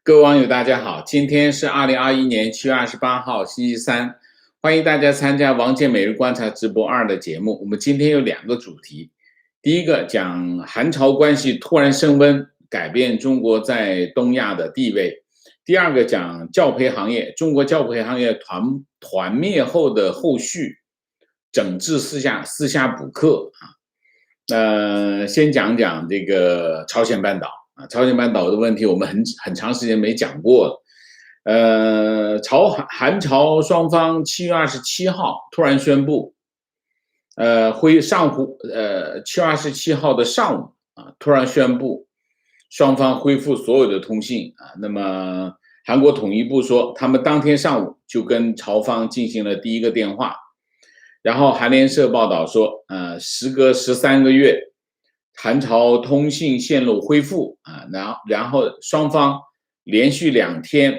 各位网友，大家好，今天是2021年7月28号，星期三，欢迎大家参加王健每日观察直播2的节目。我们今天有2个主题，第一个讲韩朝关系突然升温，改变中国在东亚的地位；第二个讲教培行业，中国教培行业团灭后的后续，整治私下补课啊。先讲讲这个朝鲜半岛。朝鲜半岛的问题我们很长时间没讲过了。韩朝双方7月27号突然宣布，7月27号的上午突然宣布双方恢复所有的通信那么韩国统一部说，他们当天上午就跟朝方进行了第一个电话，然后韩联社报道说，时隔13个月。韩朝通信线路恢复然后双方连续2天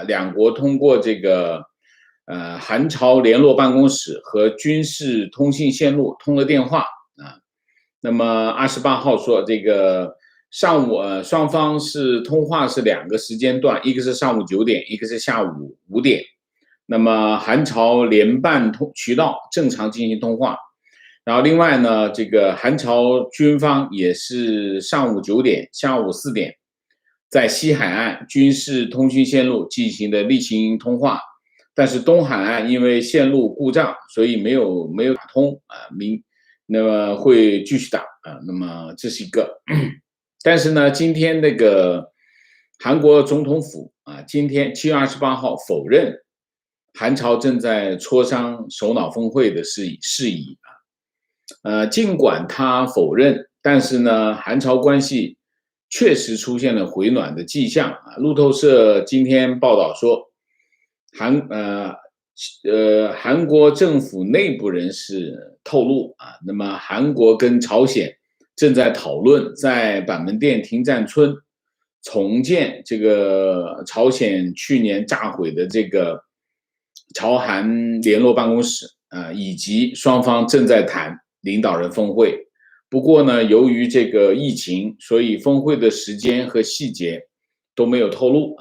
两国通过这个韩朝联络办公室和军事通信线路通了电话那么28号说，这个上午双方是通话是2个时间段，一个是上午9点，一个是下午5点。那么韩朝联办渠道正常进行通话。然后另外呢，这个韩朝军方也是上午9点、下午4点，在西海岸军事通讯线路进行的例行通话，但是东海岸因为线路故障，所以没有打通那么会继续打那么这是一个。但是呢，今天那个韩国总统府今天7月28号否认韩朝正在磋商首脑峰会的事宜尽管他否认，但是呢，韩朝关系确实出现了回暖的迹象路透社今天报道说，韩国政府内部人士透露那么韩国跟朝鲜正在讨论在板门店停战村重建这个朝鲜去年炸毁的这个朝韩联络办公室以及双方正在谈领导人峰会。不过呢，由于这个疫情，所以峰会的时间和细节都没有透露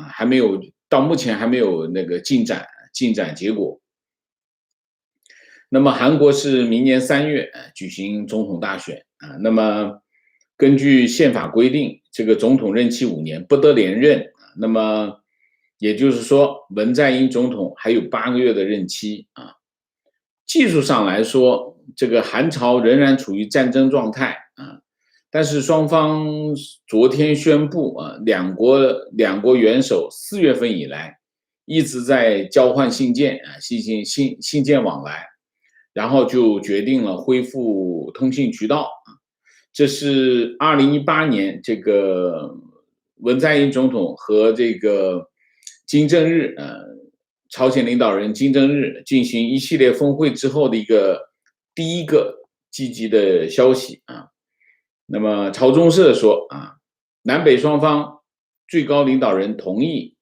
到目前还没有那个进展结果。那么韩国是明年3月举行总统大选那么根据宪法规定，这个总统任期5年，不得连任那么也就是说，文在寅总统还有8个月的任期技术上来说，这个韩朝仍然处于战争状态但是双方昨天宣布两国元首4月份以来一直在交换信件信件往来，然后就决定了恢复通信渠道这是2018年这个文在寅总统和这个金正日朝鲜领导人金正日进行一系列峰会之后的第一个积极的消息那么朝中社说南北双方最高领导人同意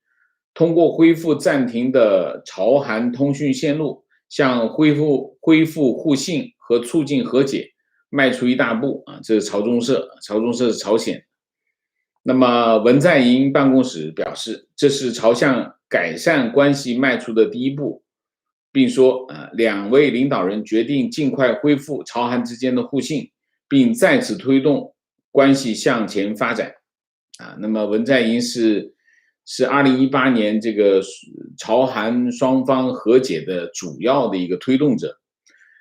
通过恢复暂停的朝韩通讯线路，向恢复互信和促进和解迈出一大步这是朝中社是朝鲜。那么文在寅办公室表示，这是朝向改善关系迈出的第一步，并说2位领导人决定尽快恢复朝韩之间的互信，并再次推动关系向前发展那么文在寅是2018年这个朝韩双方和解的主要的一个推动者，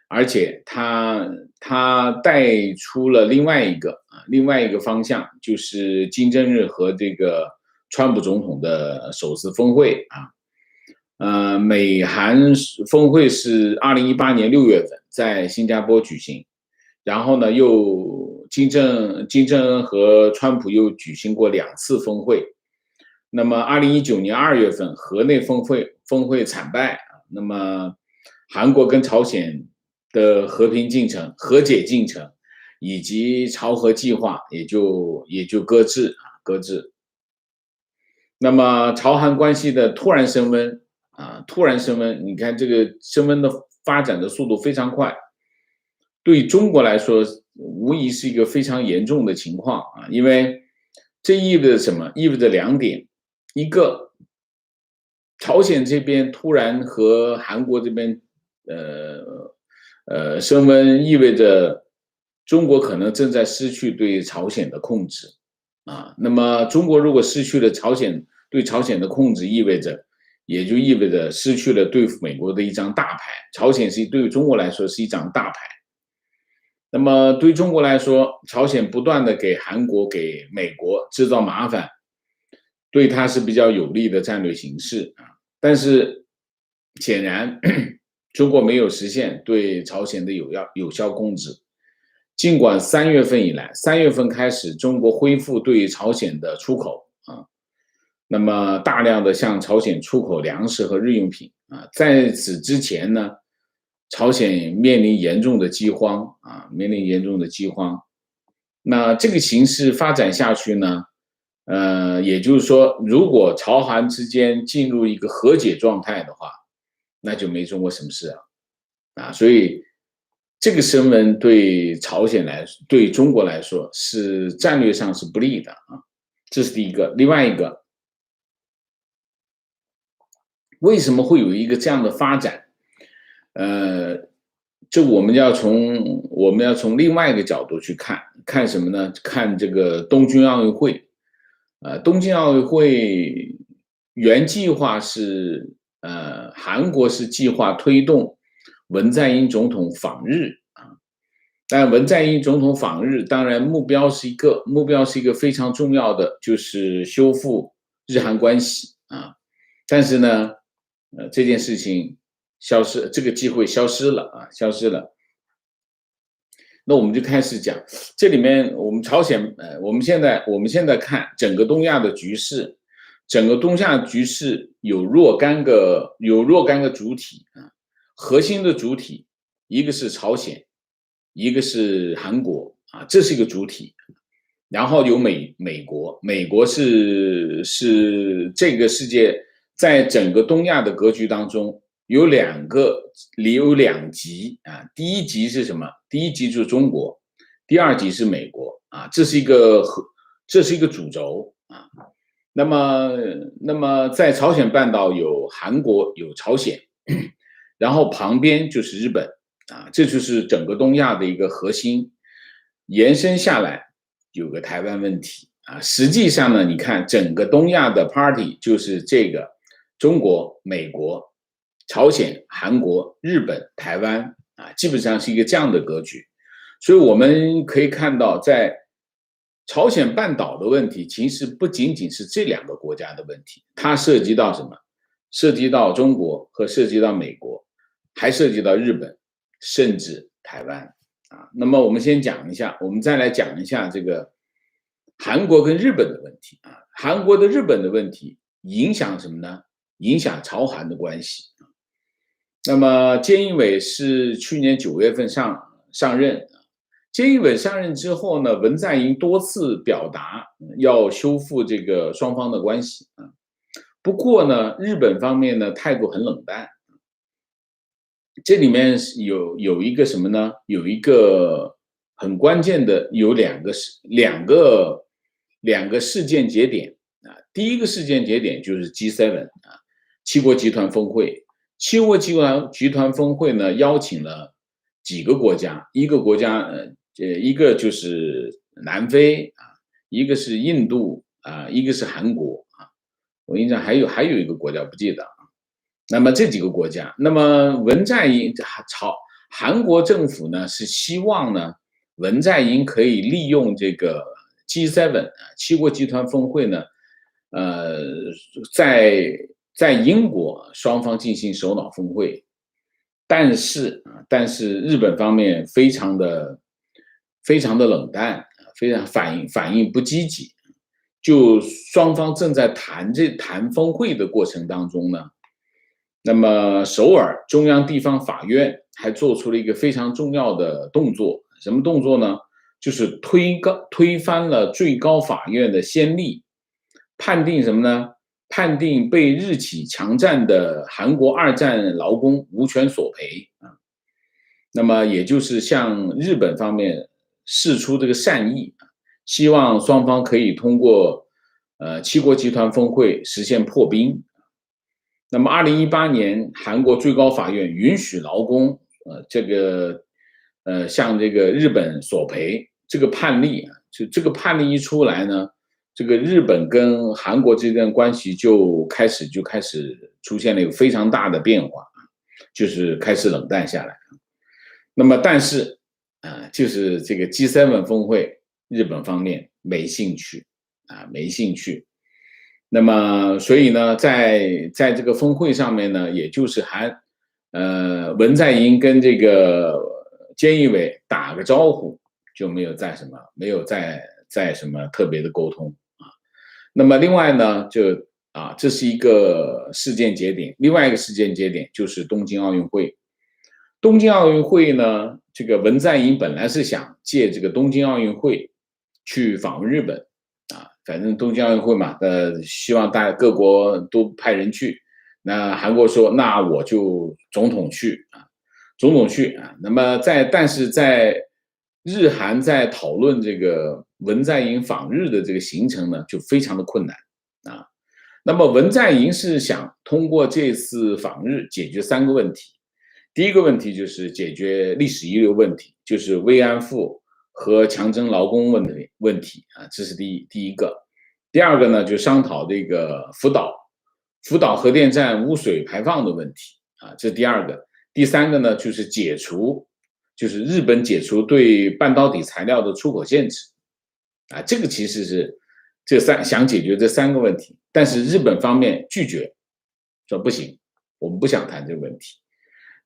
而且他带出了另外一个方向，就是金正日和这个川普总统的首次峰会美韩峰会是2018年6月份在新加坡举行，然后呢又金正恩和川普又举行过2次峰会。那么2019年2月份河内峰会惨败那么韩国跟朝鲜的和平进程、和解进程以及朝核计划也就搁置。那么朝韩关系的突然升温你看这个升温的发展的速度非常快，对中国来说无疑是一个非常严重的情况因为这意味着什么？意味着2点。一个朝鲜这边突然和韩国这边升温，意味着中国可能正在失去对朝鲜的控制啊。那么中国如果失去了对朝鲜的控制，也就意味着失去了对付美国的一张大牌。朝鲜对于中国来说是一张大牌。那么对中国来说，朝鲜不断的给韩国、给美国制造麻烦，对它是比较有利的战略形势啊。但是显然，中国没有实现对朝鲜的有效控制。尽管3月份开始，中国恢复对朝鲜的出口啊，那么大量的向朝鲜出口粮食和日用品啊。在此之前呢，朝鲜面临严重的饥荒啊，那这个形势发展下去呢，也就是说，如果朝韩之间进入一个和解状态的话，那就没中国什么事啊，所以这个升温对中国来说是战略上是不利的啊，这是第一个。另外一个，为什么会有一个这样的发展？这我们要从另外一个角度去看什么呢？看这个东京奥运会。东京奥运会原计划是，韩国是计划推动文在寅总统访日啊，但文在寅总统访日，当然目标是一个非常重要的，就是修复日韩关系啊。但是呢，这件事情这个机会消失了啊，消失了。那我们就开始讲，这里面我们朝鲜，我们现在看整个东亚的局势，有若干个主体啊，核心的主体，一个是朝鲜，一个是韩国啊，这是一个主体，然后有美国，美国是这个世界在整个东亚的格局当中。有两极啊，第一极是什么？第一极就是中国，第二极是美国啊，这是一个主轴啊。那么在朝鲜半岛有韩国有朝鲜，然后旁边就是日本啊，这就是整个东亚的一个核心。延伸下来有个台湾问题啊，实际上呢，你看整个东亚的 party 就是这个中国、美国。朝鲜、韩国、日本、台湾啊，基本上是一个这样的格局，所以我们可以看到，在朝鲜半岛的问题，其实不仅仅是这两个国家的问题，它涉及到什么？涉及到中国和涉及到美国，还涉及到日本，甚至台湾啊。那么我们再来讲一下这个韩国跟日本的问题啊。韩国的日本的问题影响什么呢？影响朝韩的关系。那么菅义伟是去年9月份上任，菅义伟上任之后呢，文在寅多次表达要修复这个双方的关系啊。不过呢，日本方面呢态度很冷淡。这里面有一个什么呢？有一个很关键的，有两个事件节点啊。第一个事件节点就是 G7 啊，七国集团峰会。七国集团峰会呢，邀请了几个国家，一个就是南非啊，一个是印度啊，一个是韩国啊，我印象还有一个国家不记得啊。那么这几个国家，那么韩国政府呢是希望呢文在寅可以利用这个 G7 啊七国集团峰会呢，在英国双方进行首脑峰会，但是日本方面非常的冷淡，反应不积极。就双方正在谈峰会的过程当中呢，那么首尔中央地方法院还做出了一个非常重要的动作，什么动作呢？就是推翻了最高法院的先例，判定什么呢？判定被日企强占的韩国2战劳工无权索赔啊。那么也就是向日本方面释出这个善意，希望双方可以通过七国集团峰会实现破冰。那么2018年，韩国最高法院允许劳工向这个日本索赔。这个判例啊，就这个判例一出来呢，这个日本跟韩国之间的关系就开始出现了一个非常大的变化，就是开始冷淡下来。那么但是就是这个 G7 峰会，日本方面没兴趣。那么所以呢，在这个峰会上面呢，也就是文在寅跟这个菅义伟打个招呼，就没有再什么特别的沟通啊。那么另外呢，这是一个事件节点，另外一个事件节点就是东京奥运会。东京奥运会呢，这个文在寅本来是想借这个东京奥运会去访问日本啊，反正东京奥运会嘛，希望各国都派人去。那韩国说，那我就总统去啊。那么但是在日韩在讨论这个文在寅访日的这个行程呢，就非常的困难啊。那么文在寅是想通过这次访日解决3个问题。第一个问题就是解决历史遗留问题，就是慰安妇和强征劳工问题啊，这是第一个。第二个呢，就商讨这个福岛核电站污水排放的问题啊，这是第二个。第三个呢，就是就是日本解除对半导体材料的出口限制啊，这个其实是想解决这3个问题，但是日本方面拒绝，说不行，我们不想谈这个问题。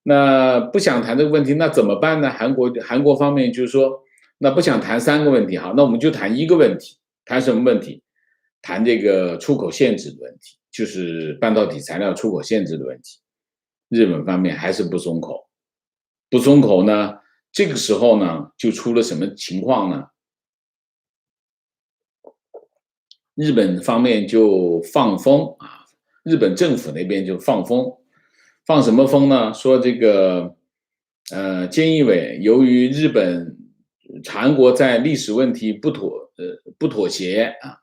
那不想谈这个问题，那怎么办呢？韩国方面就是说，那不想谈3个问题，好，那我们就谈1个问题。谈什么问题？谈这个出口限制的问题，就是半导体材料出口限制的问题。日本方面还是不松口，呢，这个时候呢，就出了什么情况呢？日本方面就放风啊，日本政府那边就放风。放什么风呢？说这个菅义伟由于韩国在历史问题不妥协啊，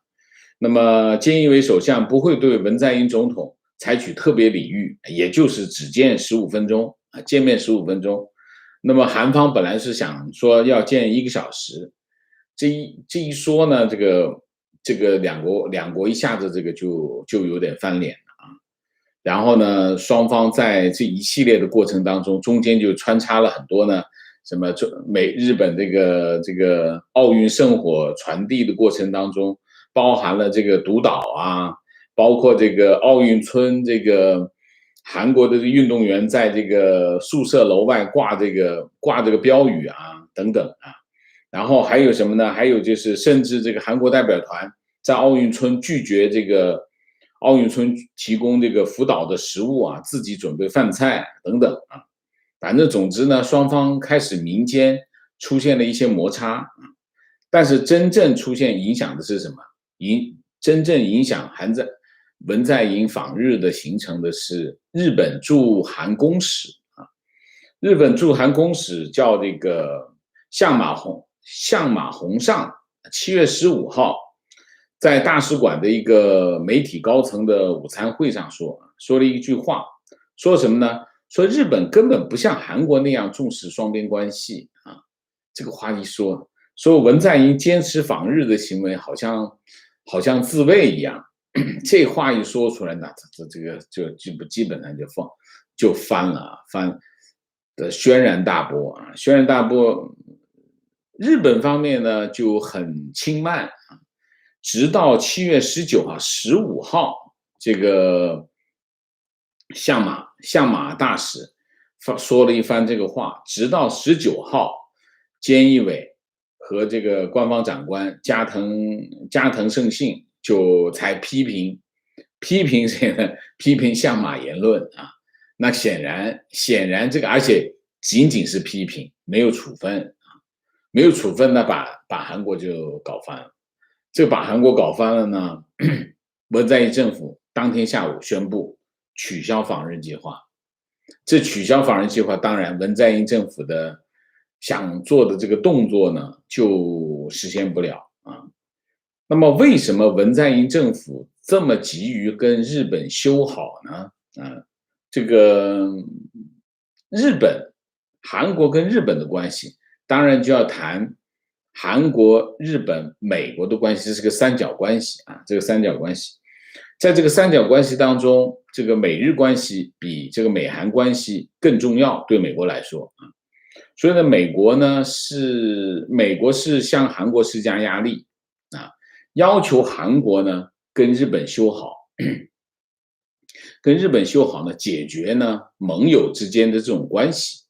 那么菅义伟首相不会对文在寅总统采取特别礼遇，也就是只见15分钟啊，见面15分钟。那么韩方本来是想说要见1个小时，这一说呢，这个两国一下子这个就有点翻脸了。然后呢，双方在这一系列的过程当中，中间就穿插了很多呢，什么日本这个奥运圣火传递的过程当中，包含了这个独岛啊，包括这个奥运村，这个韩国的运动员在这个宿舍楼外挂这个标语啊，等等啊。然后还有什么呢？还有就是甚至这个韩国代表团在奥运村拒绝这个奥运村提供这个福岛的食物啊，自己准备饭菜等等啊，反正总之呢，双方开始民间出现了一些摩擦啊，但是真正出现影响的是什么？真正影响文在寅访日的行程的是日本驻韩公使啊，日本驻韩公使叫这个相马宏尚，7月15号。在大使馆的一个媒体高层的午餐会上说了一句话，说什么呢？说日本根本不像韩国那样重视双边关系啊。这个话一说文在寅坚持访日的行为好像自卫一样，这话一说出来呢，这个就基本上就翻了，的轩然大波啊，轩然大波。日本方面呢就很轻慢啊。直到7月19号、15号，这个相马大使说了一番这个话，直到19号，菅义伟和这个官方长官加藤胜信就才批评谁呢？批评相马言论啊。那显然这个，而且仅仅是批评，没有处分啊，没有处分呢，把韩国就搞翻了。这把韩国搞翻了呢，文在寅政府当天下午宣布取消访日计划。这取消访日计划，当然文在寅政府的想做的这个动作呢，就实现不了啊。那么为什么文在寅政府这么急于跟日本修好呢？这个日本、韩国跟日本的关系，当然就要谈韩国、日本、美国的关系，这是个三角关系啊。这个三角关系，在这个三角关系当中，这个美日关系比这个美韩关系更重要，对美国来说啊。所以呢，美国是向韩国施加压力啊，要求韩国呢跟日本修好，跟日本修好呢，解决呢盟友之间的这种关系，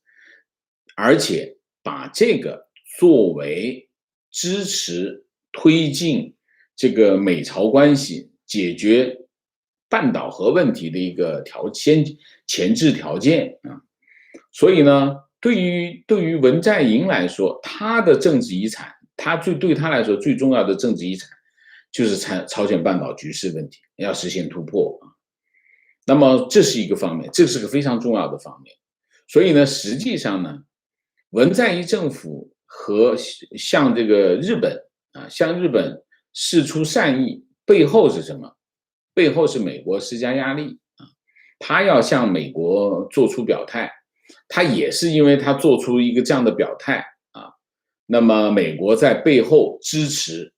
而且把这个作为支持推进这个美朝关系、解决半岛核问题的一个前置条件啊。所以呢，对于文在寅来说，他的政治遗产，对他来说最重要的政治遗产就是朝鲜半岛局势问题要实现突破啊。那么这是一个方面，这是个非常重要的方面。所以呢，实际上呢，文在寅政府和向这个日本向日本释出善意，背后是什么？背后是美国施加压力啊，他要向美国做出表态。他也是因为他做出一个这样的表态啊，那么美国在背后支持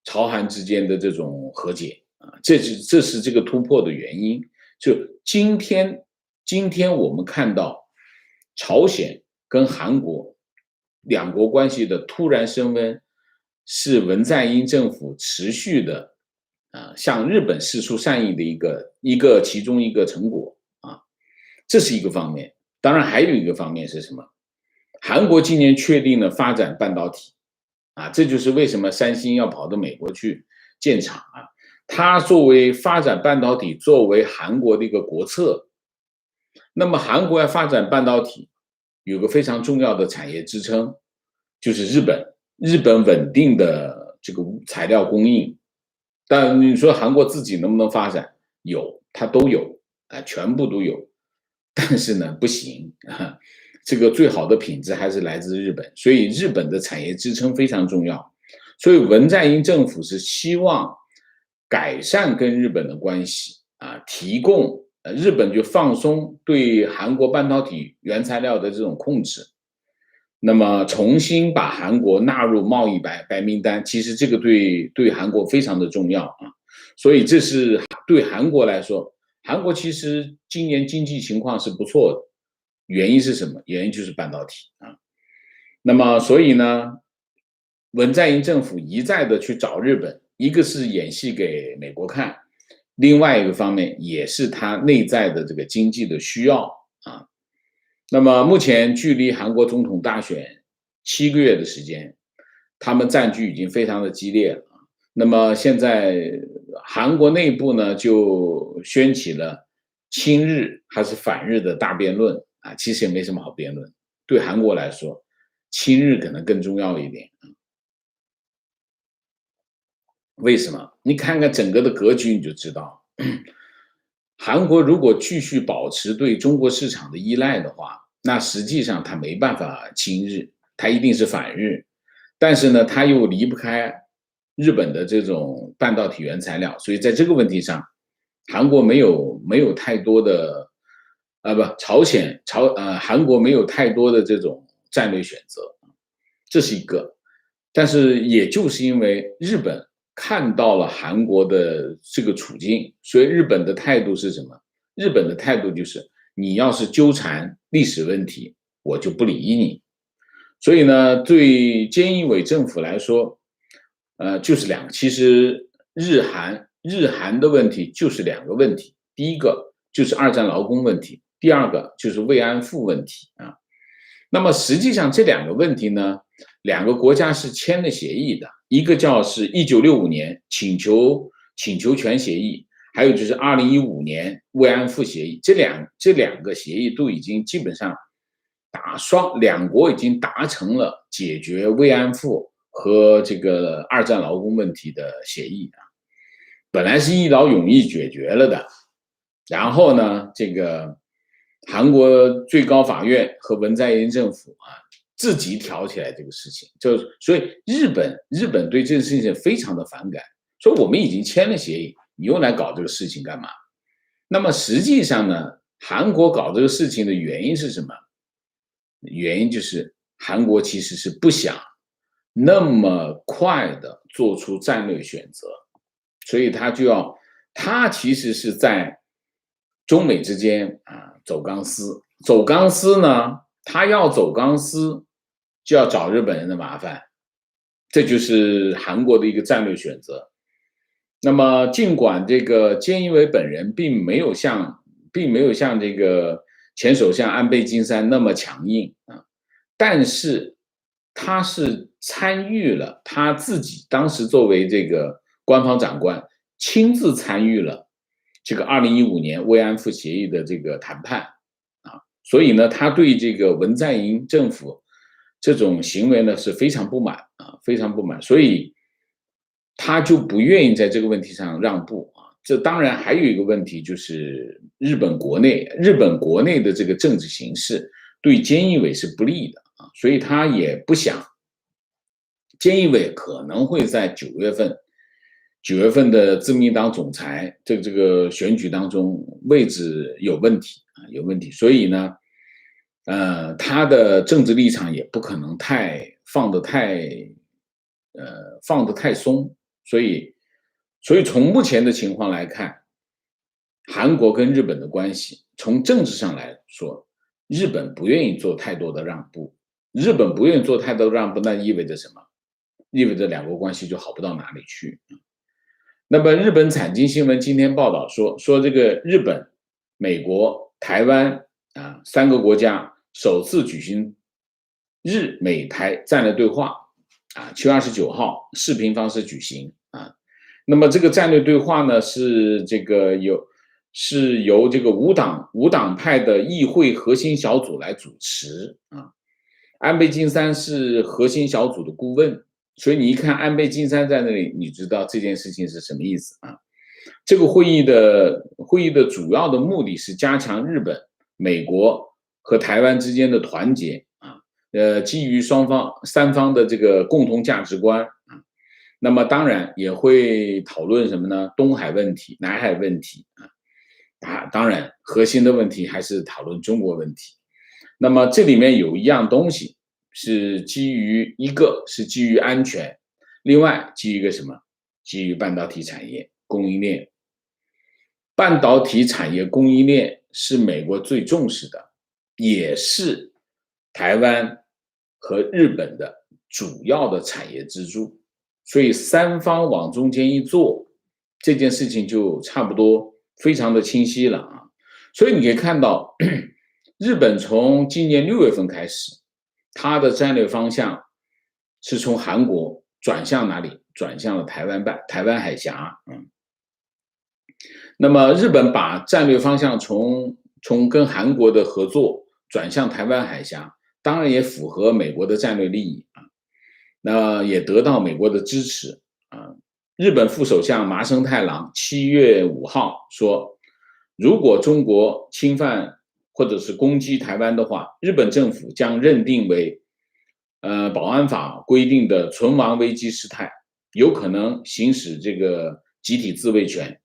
朝韩之间的这种和解啊，这是这个突破的原因。就今天我们看到朝鲜跟韩国两国关系的突然升温，是文在寅政府持续的向日本释出善意的其中一个成果啊，这是一个方面。当然还有一个方面是什么？韩国今年确定了发展半导体啊，这就是为什么三星要跑到美国去建厂啊。它作为发展半导体，作为韩国的一个国策，那么韩国要发展半导体，有个非常重要的产业支撑，就是日本。日本稳定的这个材料供应，但你说韩国自己能不能发展？有，它都有全部都有。但是呢，不行啊，这个最好的品质还是来自日本，所以日本的产业支撑非常重要。所以文在寅政府是希望改善跟日本的关系啊，提供日本就放松对韩国半导体原材料的这种控制，那么重新把韩国纳入贸易白名单，其实这个对韩国非常的重要啊，所以这是对韩国来说。韩国其实今年经济情况是不错的，原因是什么？原因就是半导体啊。那么所以呢，文在寅政府一再的去找日本，一个是演戏给美国看，另外一个方面也是他内在的这个经济的需要啊。那么目前距离韩国总统大选7个月的时间，他们战局已经非常的激烈了。那么现在韩国内部呢，就掀起了亲日还是反日的大辩论啊，其实也没什么好辩论。对韩国来说，亲日可能更重要一点。为什么？你看看整个的格局，你就知道，韩国如果继续保持对中国市场的依赖的话，那实际上它没办法亲日，它一定是反日。但是呢，它又离不开日本的这种半导体原材料，所以在这个问题上，韩国没有太多的，韩国没有太多的这种战略选择，这是一个。但是也就是因为日本看到了韩国的这个处境，所以日本的态度是什么？日本的态度就是你要是纠缠历史问题，我就不理你。所以呢，对菅义伟政府来说，就是其实日韩的问题就是两个问题，第一个就是二战劳工问题，第二个就是慰安妇问题啊。那么实际上这两个问题呢，两个国家是签了协议的，一个是1965年请求权协议，还有就是2015年慰安妇协议，这两个协议都已经基本上两国已经达成了解决慰安妇和这个二战劳工问题的协议啊，本来是一劳永逸解决了的，然后呢，这个韩国最高法院和文在寅政府自己挑起来这个事情，所以日本对这个事情非常的反感，说我们已经签了协议，你又来搞这个事情干嘛？那么实际上呢，韩国搞这个事情的原因是什么？原因就是韩国其实是不想那么快的做出战略选择，所以他其实是在中美之间走钢丝。走钢丝呢，他要走钢丝就要找日本人的麻烦，这就是韩国的一个战略选择。那么尽管这个菅义伟本人并没有像这个前首相安倍晋三那么强硬但是他是参与了，他自己当时作为这个官方长官亲自参与了这个2015年慰安妇协议的这个谈判所以呢，他对这个文在寅政府这种行为呢是非常不满非常不满，所以他就不愿意在这个问题上让步这当然还有一个问题，就是日本国内的这个政治形势对菅义伟是不利的所以他也不想，菅义伟可能会在9月份的自民党总裁这个选举当中位置有问题所以呢，他的政治立场也不可能放得太松，所以从目前的情况来看，韩国跟日本的关系，从政治上来说，日本不愿意做太多的让步，那意味着什么？意味着两国关系就好不到哪里去。那么日本产经新闻今天报道说这个日本、美国、台湾3个国家首次举行日美台战略对话7月29号视频方式举行那么这个战略对话呢是由这个无党派的议会核心小组来主持安倍晋三是核心小组的顾问。所以你一看安倍晋三在那里，你知道这件事情是什么意思这个会议的主要的目的是加强日本、美国和台湾之间的团结基于三方的这个共同价值观那么当然也会讨论什么呢？东海问题、南海问题当然核心的问题还是讨论中国问题。那么这里面有一样东西。一个是基于安全，另外基于一个什么？基于半导体产业供应链。半导体产业供应链是美国最重视的，也是台湾和日本的主要的产业支柱。所以三方往中间一坐，这件事情就差不多非常的清晰了所以你可以看到，日本从今年6月份开始。它的战略方向是从韩国转向哪里？转向了台湾海峡。那么日本把战略方向从跟韩国的合作转向台湾海峡，当然也符合美国的战略利益那也得到美国的支持日本副首相麻生太郎7月5号说，如果中国侵犯或者是攻击台湾的话，日本政府将认定为保安法规定的存亡危机事态，有可能行使这个集体自卫权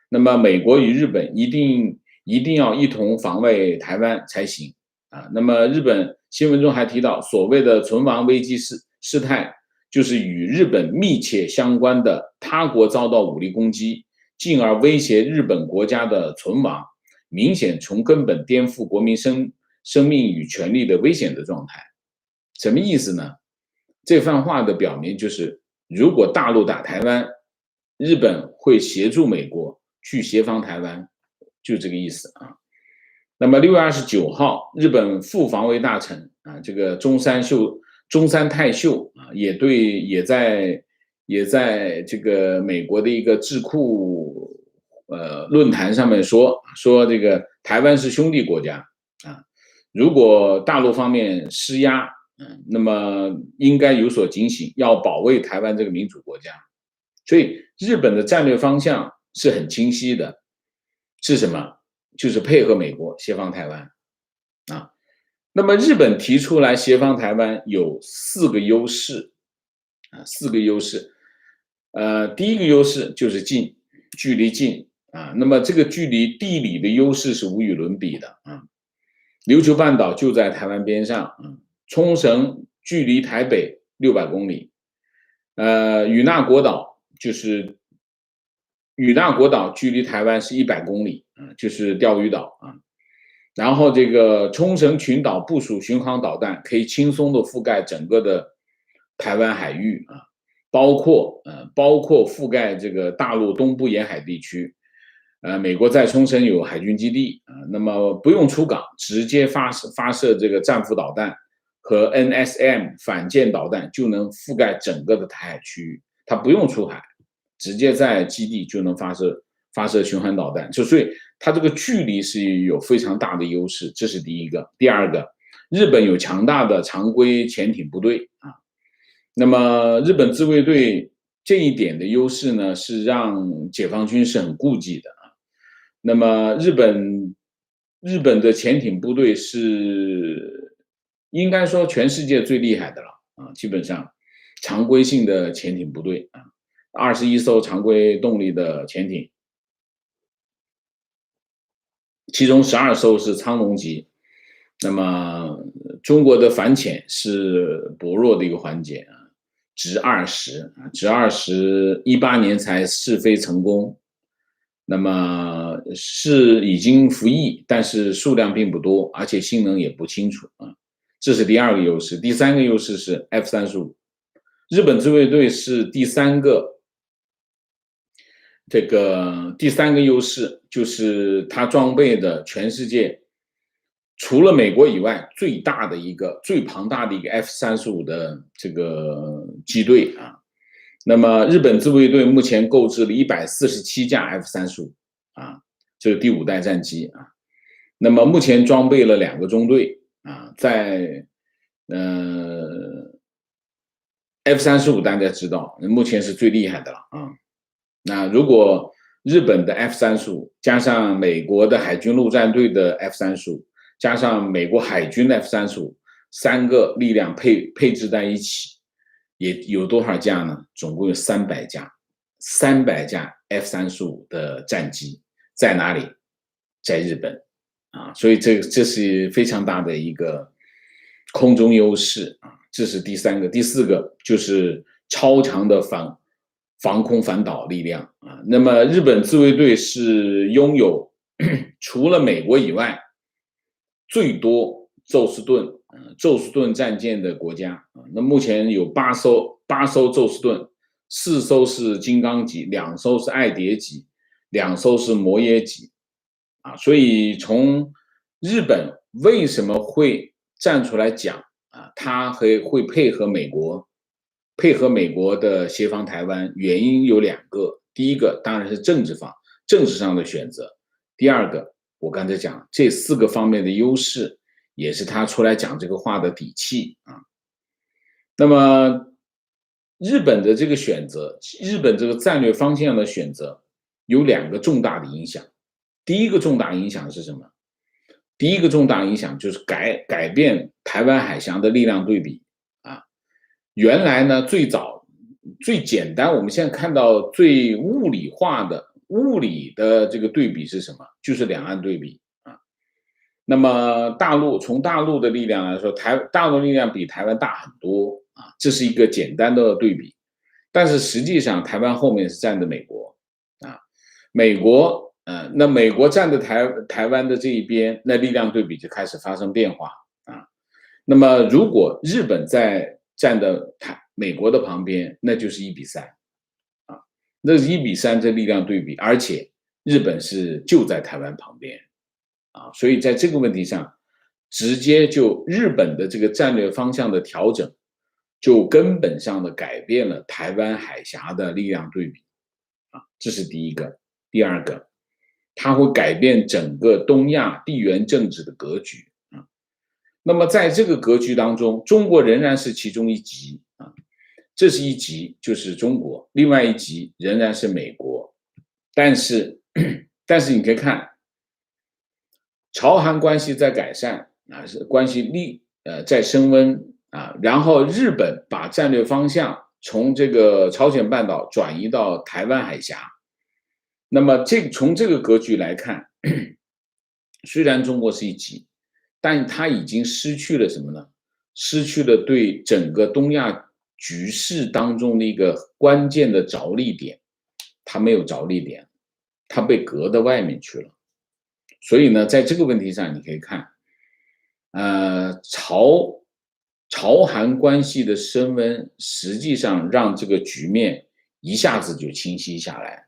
那么美国与日本一定要一同防卫台湾才行那么日本新闻中还提到，所谓的存亡危机事态，就是与日本密切相关的他国遭到武力攻击，进而威胁日本国家的存亡。明显从根本颠覆国民生命与权利的危险的状态。什么意思呢？这番话的表明就是，如果大陆打台湾，日本会协助美国去协防台湾，就这个意思那么6月29号，日本副防卫大臣这个中山泰秀也在这个美国的一个智库论坛上面说这个台湾是兄弟国家如果大陆方面施压那么应该有所警醒，要保卫台湾这个民主国家。所以日本的战略方向是很清晰的，是什么？就是配合美国协防台湾那么日本提出来协防台湾有4个优势啊，4个优势。第一个优势就是近，距离近啊。那么这个距离地理的优势是无与伦比的啊。琉球半岛就在台湾边上啊，冲绳距离台北600公里，与那国岛距离台湾是100公里啊，就是钓鱼岛啊。然后这个冲绳群岛部署巡航导弹，可以轻松的覆盖整个的台湾海域啊，包括覆盖这个大陆东部沿海地区。美国在冲绳有海军基地啊，那么不用出港，直接发射这个战斧导弹和 NSM 反舰导弹，就能覆盖整个的台海区域，它不用出海，直接在基地就能发射巡航导弹，所以它这个距离是有非常大的优势，这是第一个。第二个，日本有强大的常规潜艇部队啊，那么日本自卫队这一点的优势呢，是让解放军是很顾忌的啊。那么日本的潜艇部队是应该说全世界最厉害的了啊，基本上常规性的潜艇部队啊，21艘常规动力的潜艇。其中12艘是苍龙级，那么中国的反潜是薄弱的一个环节啊，直20 18年才试飞成功，那么是已经服役，但是数量并不多，而且性能也不清楚啊，这是第二个优势。第三个优势是 F-35，日本自卫队是第三个优势，就是它装备的全世界除了美国以外最庞大的一个 F-35的这个机队啊。那么日本自卫队目前购置了147架 F-35啊，这个第5代战机啊。那么目前装备了2个中队啊，在F-35大家知道，目前是最厉害的了啊。那如果日本的 F-35加上美国的海军陆战队的 F-35加上美国海军的 F-35，3个力量配置在一起，也有多少架呢？总共有300架，300架 F-35的战机在哪里？在日本啊，所以这是非常大的一个空中优势啊，这是第三个。第四个就是超强的防空反导力量啊。那么日本自卫队是拥有除了美国以外最多宙斯盾战舰的国家啊。那目前有8艘宙斯盾，4艘是金刚级，2艘是爱蝶级，2艘是摩耶级啊。所以从日本为什么会站出来讲啊，他会配合美国的协防台湾，原因有2个。第一个当然是政治上的选择，第二个我刚才讲这4个方面的优势，也是他出来讲这个话的底气啊。那么日本的这个选择，日本这个战略方向的选择有2个重大的影响。第一个重大影响是什么？第一个重大影响就是改变台湾海峡的力量对比啊。原来呢，最简单，我们现在看到最物理的这个对比是什么？就是两岸对比啊。那么从大陆的力量来说，大陆力量比台湾大很多啊，这是一个简单的对比。但是实际上，台湾后面是站的美国啊，那美国站在台湾的这一边，那力量对比就开始发生变化啊。那么如果日本站的美国的旁边，那就是1:3啊，那是1:3这力量对比，而且日本就在台湾旁边啊，所以在这个问题上，直接就日本的这个战略方向的调整，就根本上的改变了台湾海峡的力量对比啊，这是第一个。第二个，它会改变整个东亚地缘政治的格局啊。那么在这个格局当中，中国仍然是其中一极啊，这是一极就是中国，另外一极仍然是美国。但是你可以看，朝韩关系在改善是关系在升温然后日本把战略方向从这个朝鲜半岛转移到台湾海峡。那么从这个格局来看，虽然中国是一极，但它已经失去了什么呢？失去了对整个东亚局势当中的一个关键的着力点，它没有着力点，它被隔到外面去了。所以呢，在这个问题上，你可以看，朝韩关系的升温，实际上让这个局面一下子就清晰下来。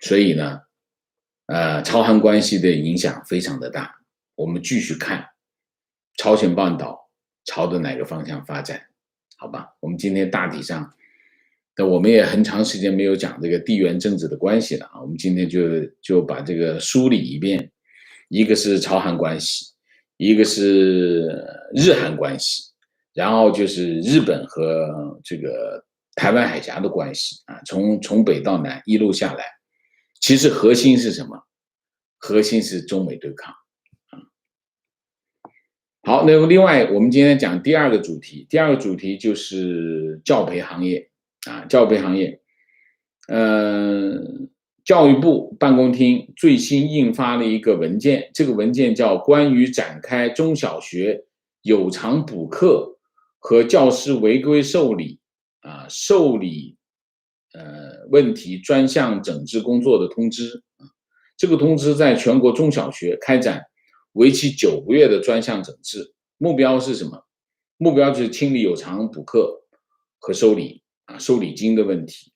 所以呢，朝韩关系的影响非常的大。我们继续看朝鲜半岛朝着哪个方向发展，好吧？我们今天大体上，我们也很长时间没有讲这个地缘政治的关系了我们今天就把这个梳理一遍，一个是朝韩关系，一个是日韩关系，然后就是日本和这个台湾海峡的关系从北到南一路下来，其实核心是什么？核心是中美对抗好，那么另外我们今天讲第二个主题，就是教培行业教培行业，教育部办公厅最新印发了一个文件，这个文件叫《关于展开中小学有偿补课和教师违规受理问题专项整治工作的通知》。这个通知在全国中小学开展为期9个月的专项整治，目标是什么？目标就是清理有偿补课和收礼金的问题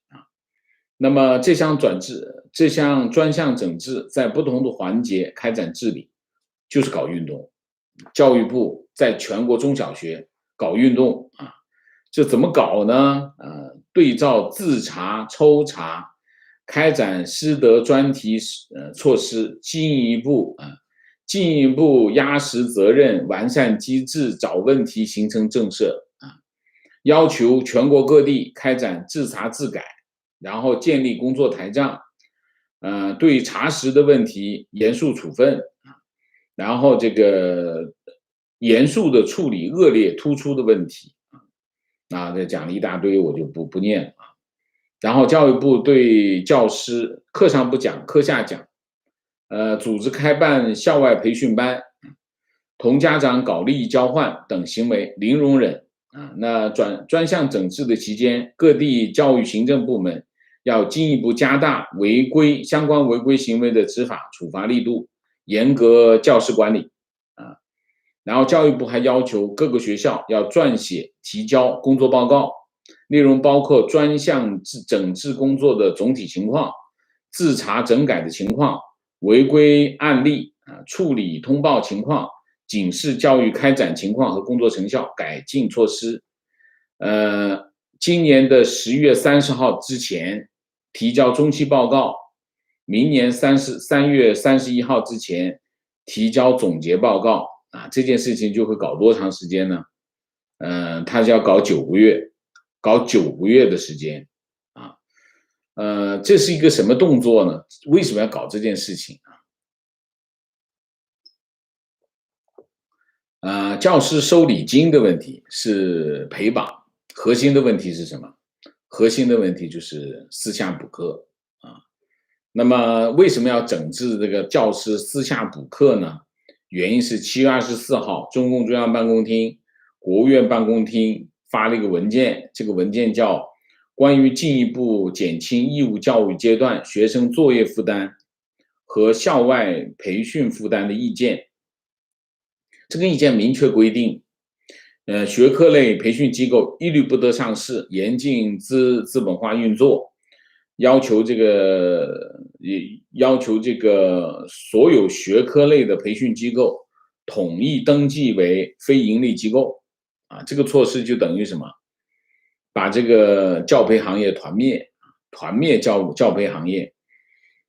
那么这项专项整治在不同的环节开展治理，就是搞运动。教育部在全国中小学搞运动这怎么搞呢？对照自查、抽查，开展师德专题措施，进一步压实责任，完善机制，找问题，形成政策要求全国各地开展自查自改，然后建立工作台账，对查实的问题严肃处分然后这个严肃的处理恶劣突出的问题这讲了一大堆，我就不念了然后教育部对教师课上不讲，课下讲，组织开办校外培训班，同家长搞利益交换等行为零容忍那专项整治的期间，各地教育行政部门要进一步加大相关违规行为的执法处罚力度，严格教师管理然后教育部还要求各个学校要撰写提交工作报告，内容包括专项整治工作的总体情况、自查整改的情况、违规案例处理通报情况、警示教育开展情况和工作成效、改进措施。今年的10月30号之前提交中期报告，明年3月31号之前提交总结报告这件事情就会搞多长时间呢？他是要搞9个月的时间这是一个什么动作呢？为什么要搞这件事情教师收礼金的问题是陪绑，核心的问题是什么？核心的问题就是私下补课那么为什么要整治这个教师私下补课呢？原因是7月24号，中共中央办公厅、国务院办公厅发了一个文件，这个文件叫《关于进一步减轻义务教育阶段学生作业负担和校外培训负担的意见》。这个意见明确规定，学科类培训机构一律不得上市，严禁资本化运作，要求这个所有学科类的培训机构统一登记为非营利机构这个措施就等于什么？把这个教培行业团灭教培行业，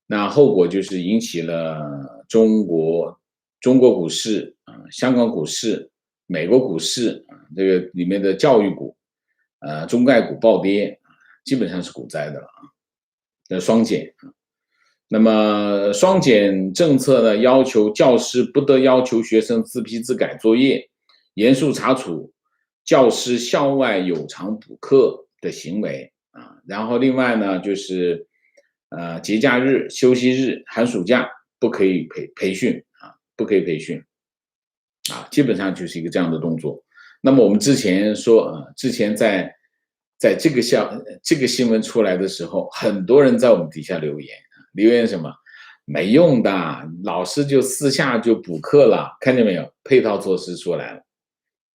那后果就是引起了中国股市香港股市、美国股市这个里面的教育股中概股暴跌基本上是股灾的了双减那么双减政策呢，要求教师不得要求学生自批自改作业，严肃查处教师校外有偿补课的行为啊。然后另外呢，就是节假日、休息日、寒暑假不可以培训啊，不可以培训啊，基本上就是一个这样的动作。那么我们之前说之前在这个新闻出来的时候，很多人在我们底下留言什么？没用的，老师就私下就补课了，看见没有？配套措施出来了。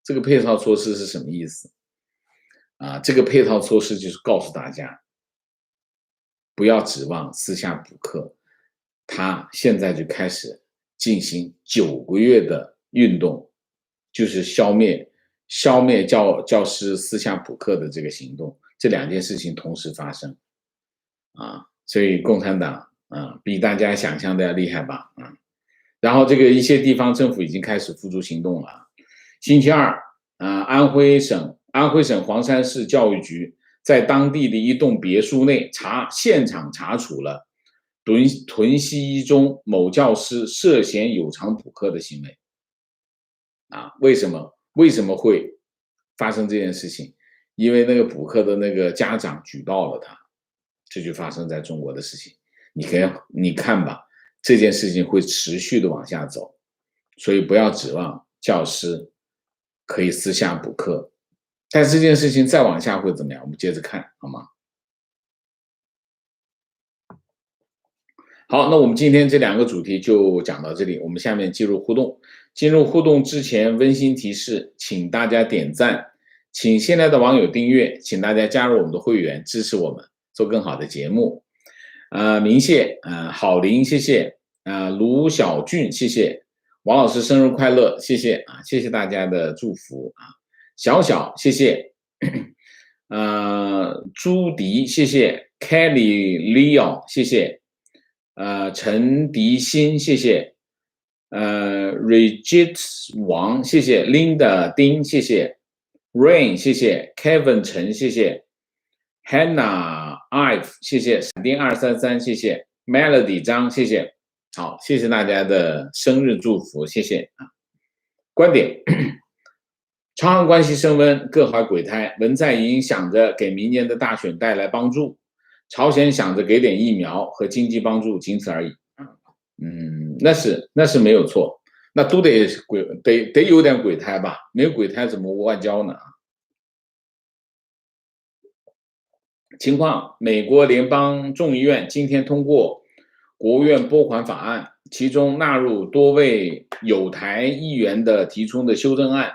这个配套措施是什么意思？这个配套措施就是告诉大家，不要指望私下补课，他现在就开始进行9个月的运动，就是消灭教师私下补课的这个行动，这2件事情同时发生所以共产党比大家想象的要厉害吧然后这个一些地方政府已经开始付诸行动了。星期二安徽省黄山市教育局在当地的一栋别墅内现场查处了屯溪一中某教师涉嫌有偿补课的行为为什么会发生这件事情？因为那个补课的那个家长举报了他，这就发生在中国的事情。你看吧，这件事情会持续的往下走，所以不要指望教师可以私下补课。但这件事情再往下会怎么样？我们接着看好吗？好，那我们今天这2个主题就讲到这里，我们下面进入互动。进入互动之前，温馨提示，请大家点赞，请新来的网友订阅，请大家加入我们的会员，支持我们做更好的节目。明谢，郝林，谢谢，卢小俊，谢谢，王老师生日快乐，谢谢谢谢大家的祝福小小，谢谢，朱迪，谢谢 ，Kelly Leo， 谢谢。陈迪新，谢谢。Regit 王，谢谢。Linda 丁，谢谢。Rain，谢谢。Kevin 陈，谢谢。Hannah Ive， 谢谢。闪电233，谢谢。Melody 张，谢谢。好，谢谢大家的生日祝福，谢谢观点：朝韩关系升温，各怀鬼胎。文在寅想着给明年的大选带来帮助。朝鲜想着给点疫苗和经济帮助，仅此而已。那是没有错，那都得有点鬼胎吧？没有鬼胎怎么外交呢？情况：美国联邦众议院今天通过国务院拨款法案，其中纳入多位友台议员的提出的修正案，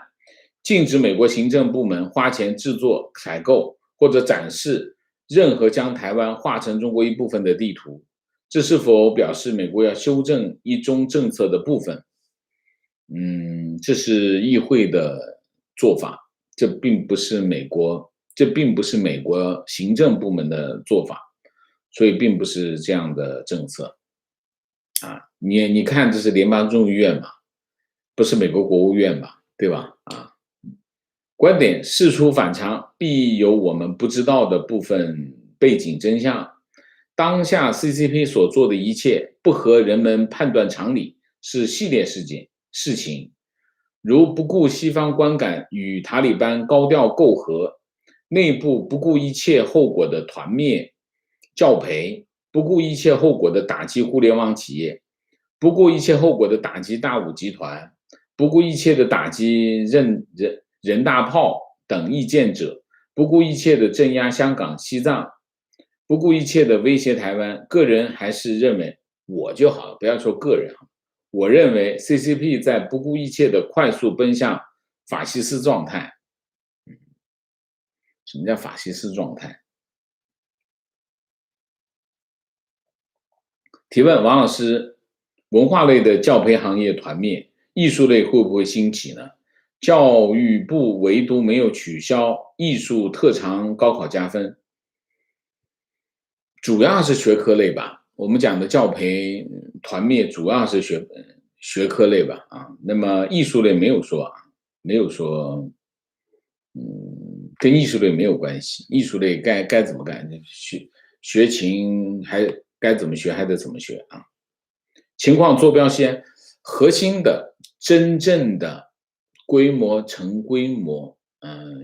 禁止美国行政部门花钱制作、采购或者展示任何将台湾划成中国一部分的地图，这是否表示美国要修正一中政策的部分？这是议会的做法，这并不是美国行政部门的做法，所以并不是这样的政策你看，这是联邦众议院嘛，不是美国国务院嘛，对吧？观点：事出反常，必有我们不知道的部分背景真相。当下 CCP 所做的一切不合人们判断常理，是系列事情，如不顾西方观感与塔利班高调媾和，内部不顾一切后果的团灭、教培，不顾一切后果的打击互联网企业，不顾一切后果的打击大五集团，不顾一切的打击人大炮等意见者，不顾一切的镇压香港、西藏，不顾一切的威胁台湾。个人还是认为，我就好，不要说个人我认为 CCP 在不顾一切的快速奔向法西斯状态。什么叫法西斯状态？提问：王老师，文化类的教培行业团灭，艺术类会不会兴起呢？教育部唯独没有取消艺术特长高考加分，主要是学科类吧。我们讲的教培团灭主要是学科类吧那么艺术类没有说跟艺术类没有关系。艺术类该怎么干？学琴该怎么学还得怎么学啊。情况坐标系安，核心的真正的规模成规模，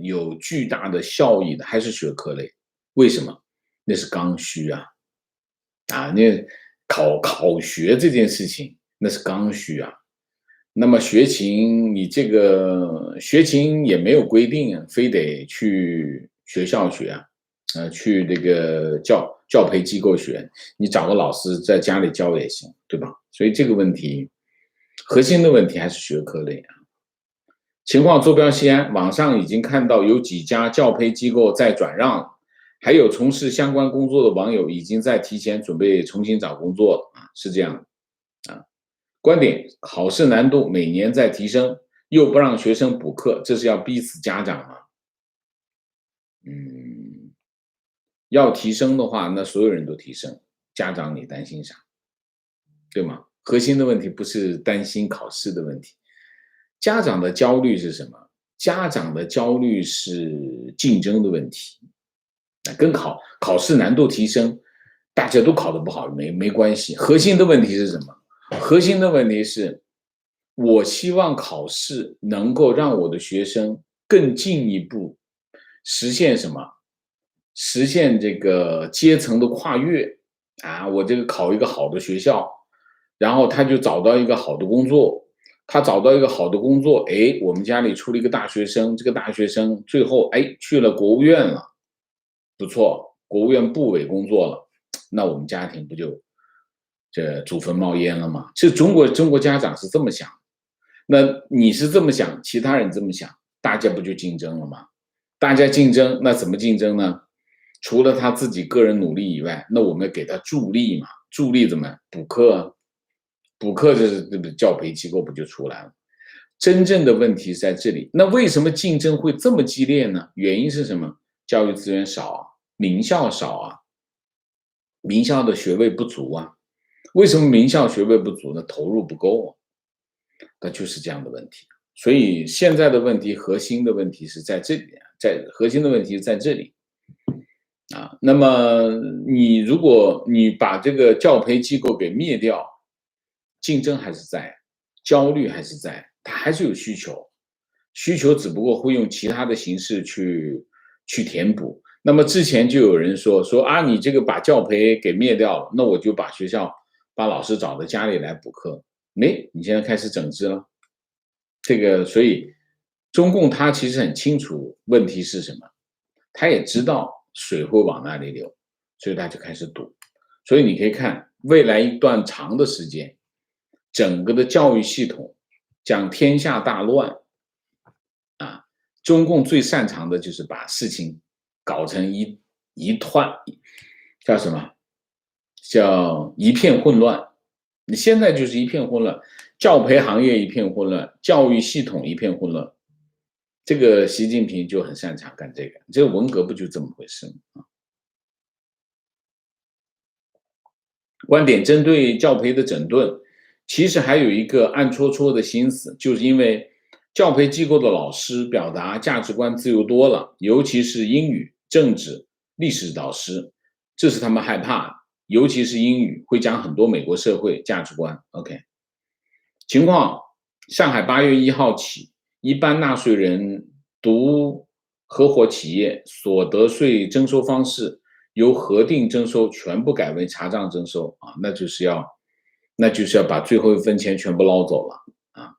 有巨大的效益的还是学科类。为什么？那是刚需啊。那考学这件事情那是刚需啊。那么学琴，你这个学琴也没有规定非得去学校学啊，去这个教培机构学，你找个老师在家里教也行，对吧？所以这个问题，核心的问题还是学科类啊。情况坐标西安，网上已经看到有几家教培机构在转让了，还有从事相关工作的网友已经在提前准备重新找工作了啊，是这样的啊。观点：考试难度每年在提升，又不让学生补课，这是要逼死家长吗？要提升的话，那所有人都提升，家长你担心啥？对吗？核心的问题不是担心考试的问题，家长的焦虑是什么？家长的焦虑是竞争的问题，跟考试难度提升，大家都考得不好没关系。核心的问题是什么？核心的问题是，我希望考试能够让我的学生更进一步实现什么？实现这个阶层的跨越啊！我这个考一个好的学校，然后他就找到一个好的工作。他找到一个好的工作，哎，我们家里出了一个大学生，这个大学生最后去了国务院了，不错，国务院部委工作了，那我们家庭不就这祖坟冒烟了吗？是中国家长是这么想，那你是这么想，其他人这么想，大家不就竞争了吗？大家竞争，那怎么竞争呢？除了他自己个人努力以外，那我们给他助力嘛？助力怎么补课啊？补课这教培机构不就出来了？真正的问题是在这里。那为什么竞争会这么激烈呢？原因是什么？教育资源少啊，名校少啊，名校的学位不足啊。为什么名校学位不足呢？投入不够啊。那就是这样的问题。所以现在的问题，核心的问题是在这里，核心的问题是在这里。那么如果你把这个教培机构给灭掉，竞争还是在，焦虑还是在，它还是有需求，需求只不过会用其他的形式去填补。那么之前就有人说你这个把教培给灭掉了，那我就把学校把老师找到家里来补课。你现在开始整治了，这个所以中共他其实很清楚问题是什么，他也知道水会往那里流，所以他就开始堵。所以你可以看未来一段长的时间，整个的教育系统将天下大乱啊！中共最擅长的就是把事情搞成一团，叫什么？叫一片混乱。你现在就是一片混乱，教培行业一片混乱，教育系统一片混乱。这个习近平就很擅长干这个，这个文革不就这么回事吗？观点针对教培的整顿，其实还有一个暗戳戳的心思，就是因为教培机构的老师表达价值观自由多了，尤其是英语、政治、历史导师，这是他们害怕的，尤其是英语会讲很多美国社会价值观。OK， 情况：上海8月1号起，一般纳税人独合伙企业所得税征收方式由核定征收全部改为查账征收啊，那就是要把最后一分钱全部捞走了啊。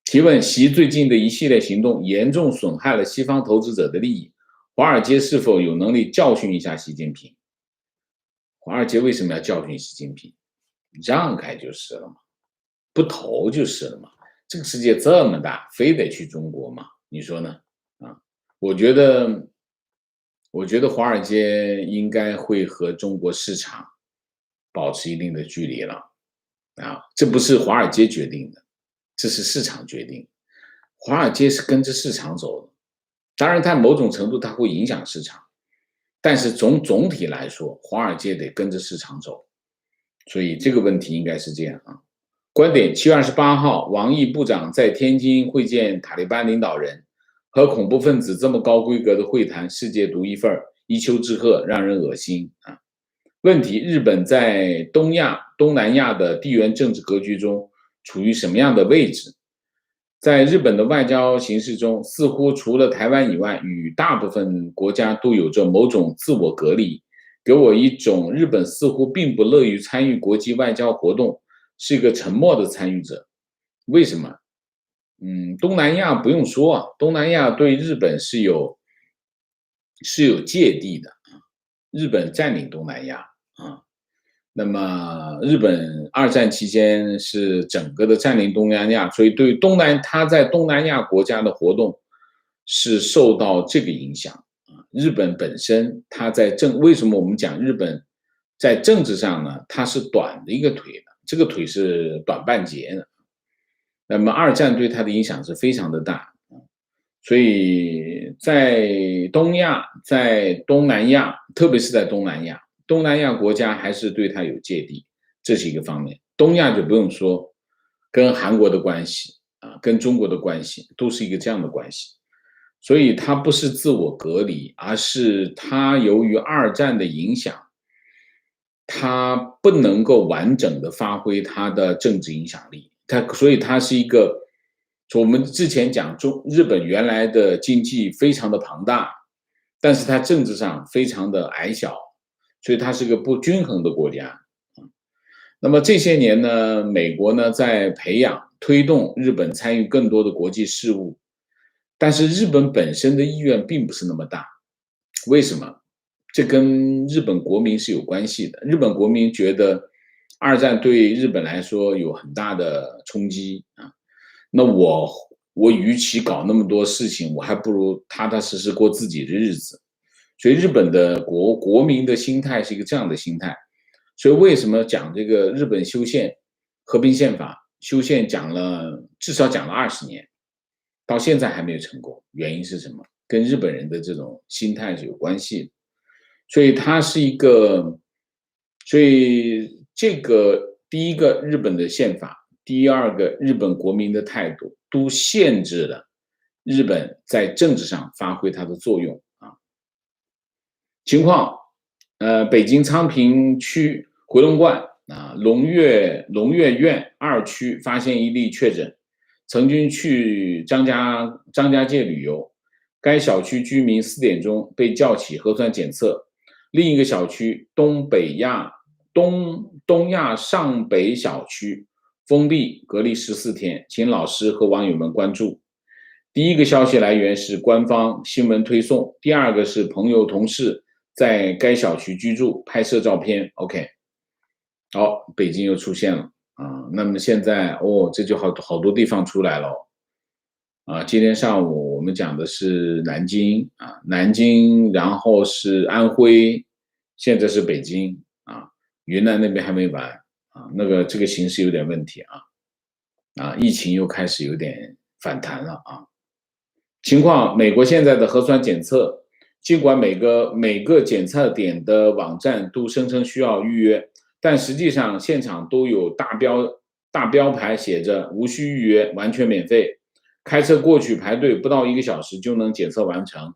提问：习最近的一系列行动严重损害了西方投资者的利益，华尔街是否有能力教训一下习近平？华尔街为什么要教训习近平？让开就是了嘛，不投就是了嘛。这个世界这么大，非得去中国吗？你说呢？我觉得华尔街应该会和中国市场保持一定的距离了这不是华尔街决定的，这是市场决定。华尔街是跟着市场走的，当然它某种程度它会影响市场，但是总体来说，华尔街得跟着市场走，所以这个问题应该是这样观点：7月28号，王毅部长在天津会见塔利班领导人，和恐怖分子这么高规格的会谈，世界独一份，一丘之貉，让人恶心问题，日本在东亚、东南亚的地缘政治格局中处于什么样的位置？在日本的外交形势中，似乎除了台湾以外，与大部分国家都有着某种自我隔离，给我一种日本似乎并不乐于参与国际外交活动，是一个沉默的参与者。为什么？东南亚不用说啊，东南亚对日本是有芥蒂的啊。日本占领东南亚啊，那么日本二战期间是整个的占领东南亚，所以对它在东南亚国家的活动是受到这个影响啊。日本本身它为什么我们讲日本在政治上呢？它是短的一个腿的，这个腿是短半截的。那么二战对它的影响是非常的大，所以在东亚、在东南亚，特别是在东南亚，东南亚国家还是对它有芥蒂，这是一个方面。东亚就不用说，跟韩国的关系啊，跟中国的关系都是一个这样的关系，所以它不是自我隔离，而是它由于二战的影响，它不能够完整的发挥它的政治影响力。所以它是一个，我们之前讲日本原来的经济非常的庞大，但是它政治上非常的矮小，所以它是个不均衡的国家。那么这些年呢，美国呢在培养推动日本参与更多的国际事务，但是日本本身的意愿并不是那么大。为什么？这跟日本国民是有关系的。日本国民觉得二战对日本来说有很大的冲击啊，那我与其搞那么多事情，我还不如踏踏实实过自己的日子。所以日本的国民的心态是一个这样的心态。所以为什么讲这个日本修宪和平宪法修宪至少讲了20年，到现在还没有成功，原因是什么？跟日本人的这种心态是有关系的。所以它是一个，所以这个第一个日本的宪法，第二个日本国民的态度，都限制了日本在政治上发挥它的作用啊。情况，北京昌平区回龙观啊龙悦苑2区发现一例确诊，曾经去张家界旅游，该小区居民4点钟被叫起核酸检测。另一个小区东亚上北小区封闭隔离14天，请老师和网友们关注。第一个消息来源是官方新闻推送，第二个是朋友同事在该小区居住拍摄照片。OK， 好，北京又出现了啊。那么现在这就好多地方出来了啊。今天上午我们讲的是南京啊，然后是安徽，现在是北京啊，云南那边还没完啊。这个形势有点问题啊，疫情又开始有点反弹了啊。情况，美国现在的核酸检测，尽管每个检测点的网站都声称需要预约，但实际上现场都有大标牌写着无需预约，完全免费。开车过去排队不到1个小时就能检测完成，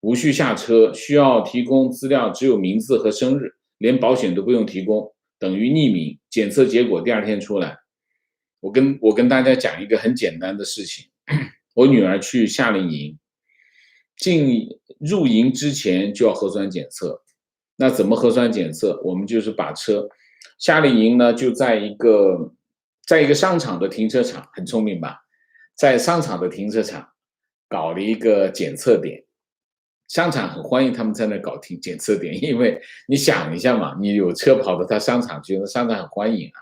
无需下车，需要提供资料只有名字和生日，连保险都不用提供，等于匿名。检测结果第2天出来。我跟大家讲一个很简单的事情，我女儿去夏令营，入营之前就要核酸检测。那怎么核酸检测？我们就是把夏令营呢就在一个商场的停车场，很聪明吧？在商场的停车场搞了一个检测点，商场很欢迎他们在那搞检测点，因为你想一下嘛，你有车跑到他商场去，那商场很欢迎啊。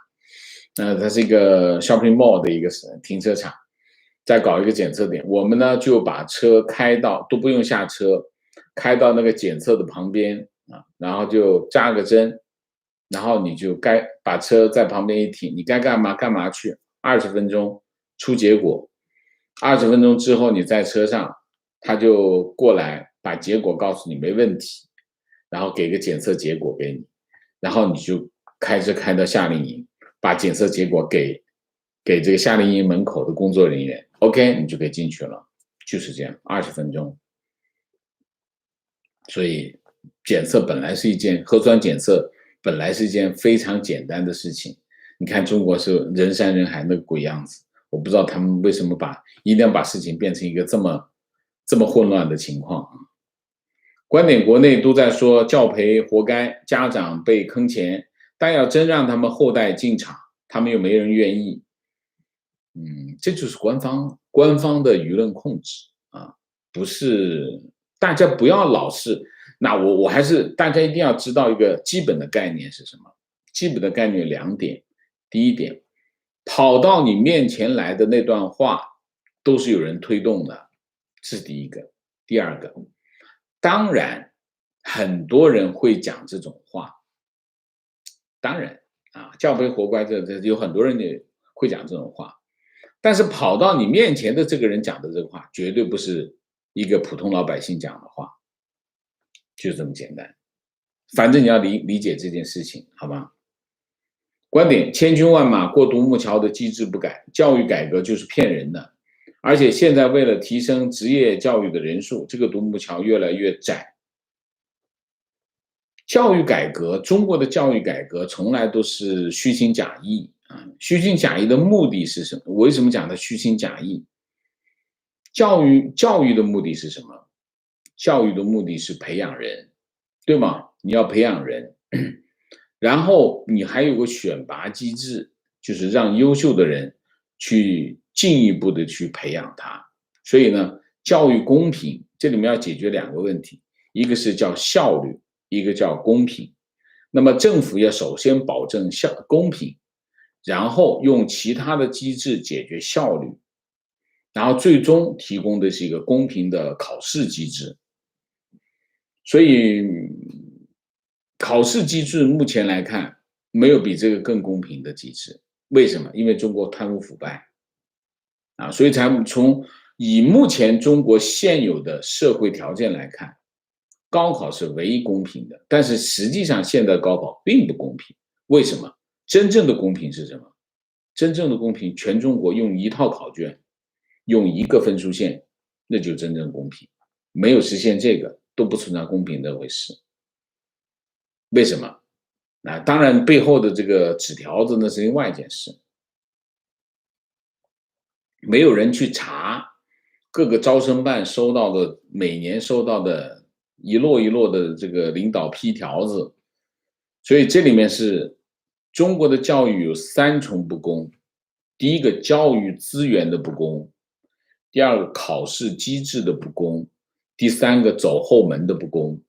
它是一个 shopping mall 的一个停车场，再搞一个检测点。我们呢就把车开到，都不用下车，开到那个检测的旁边啊，然后就扎个针，然后你就该把车在旁边一停，你该干嘛干嘛去，20分钟出结果，20分钟之后你在车上，他就过来把结果告诉你没问题，然后给个检测结果给你，然后你就开车开到夏令营，把检测结果给这个夏令营门口的工作人员 ，OK， 你就可以进去了，就是这样，20分钟。所以检测本来是一件核酸检测本来是一件非常简单的事情。你看中国是人山人海那个鬼样子，我不知道他们为什么一定要把事情变成一个这么混乱的情况啊。观点国内都在说教培活该，家长被坑钱，但要真让他们后代进场，他们又没人愿意。这就是官方的舆论控制啊，不是大家不要老是。那我还是大家一定要知道一个基本的概念是什么？基本的概念有2点。第一点，跑到你面前来的那段话都是有人推动的，这是第一个。第二个，当然很多人会讲这种话，当然啊，教培活乖这有很多人也会讲这种话，但是跑到你面前的这个人讲的这个话，绝对不是一个普通老百姓讲的话，就这么简单。反正你要理解这件事情，好吗？观点：千军万马过独木桥的机制不改，教育改革就是骗人的。而且现在为了提升职业教育的人数，这个独木桥越来越窄。教育改革，中国的教育改革从来都是虚情假意啊！虚情假意的目的是什么？我为什么讲它虚情假意？教育的目的是什么？教育的目的是培养人，对吗？你要培养人，然后你还有个选拔机制，就是让优秀的人去进一步的去培养他。所以呢，教育公平，这里面要解决2个问题，一个是叫效率，一个叫公平。那么政府要首先保证公平，然后用其他的机制解决效率，然后最终提供的是一个公平的考试机制。所以考试机制目前来看没有比这个更公平的机制。为什么？因为中国贪污腐败啊，所以才以目前中国现有的社会条件来看，高考是唯一公平的。但是实际上现在高考并不公平。为什么？真正的公平是什么？真正的公平，全中国用一套考卷，用一个分数线，那就真正公平。没有实现这个，都不存在公平这回事。为什么？当然背后的这个纸条子那是另外一件事。没有人去查各个招生办每年收到的一摞一摞的这个领导批条子，所以这里面是中国的教育有3重不公。第一个，教育资源的不公；第二个，考试机制的不公；第3个，走后门的不公。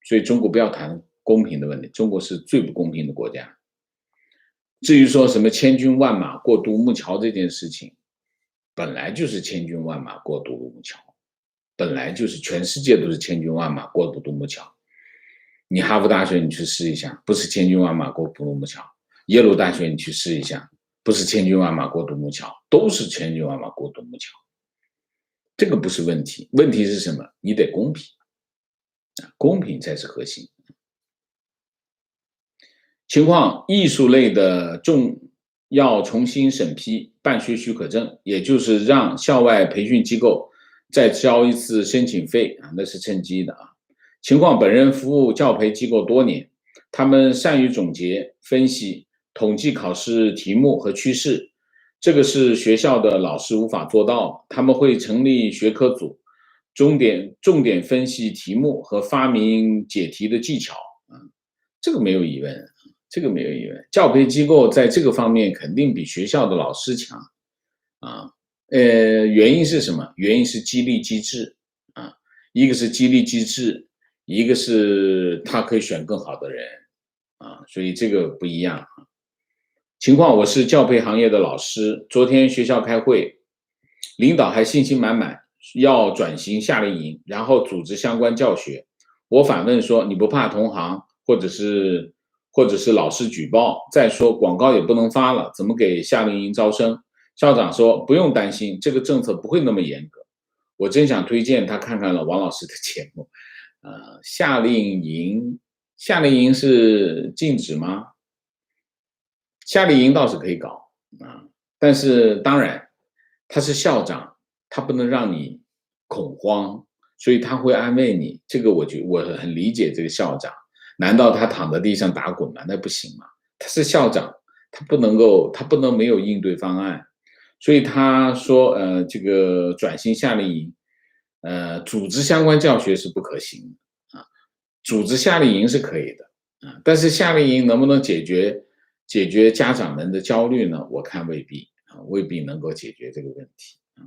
所以中国不要谈公平的问题，中国是最不公平的国家。至于说什么千军万马过独木桥这件事情，本来就是千军万马过独木桥，本来就是全世界都是千军万马过独木桥。你哈佛大学你去试一下，不是千军万马过独木桥；耶鲁大学你去试一下，不是千军万马过独木桥，都是千军万马过独木桥。这个不是问题，问题是什么？你得公平，公平才是核心。情况：艺术类的要重新审批办学许可证，也就是让校外培训机构再交一次申请费啊，那是趁机的啊。情况：本人服务教培机构多年，他们善于总结、分析、统计考试题目和趋势，这个是学校的老师无法做到。他们会成立学科组，重点分析题目和发明解题的技巧啊，这个没有疑问。这个没有疑问，教培机构在这个方面肯定比学校的老师强啊。原因是什么？原因是激励机制啊，一个是激励机制，一个是他可以选更好的人啊，所以这个不一样啊。情况：我是教培行业的老师，昨天学校开会，领导还信心满满，要转型夏令营，然后组织相关教学。我反问说：你不怕同行或者是老师举报？再说广告也不能发了，怎么给夏令营招生？校长说不用担心，这个政策不会那么严格。我真想推荐他看看了王老师的节目。夏令营是禁止吗？夏令营倒是可以搞啊，但是当然他是校长，他不能让你恐慌，所以他会安慰你。这个我很理解这个校长。难道他躺在地上打滚吗？那不行嘛，他是校长，他不能没有应对方案。所以他说，这个转型夏令营，组织相关教学是不可行的啊，组织夏令营是可以的啊，但是夏令营能不能解决家长们的焦虑呢？我看未必啊，未必能够解决这个问题啊。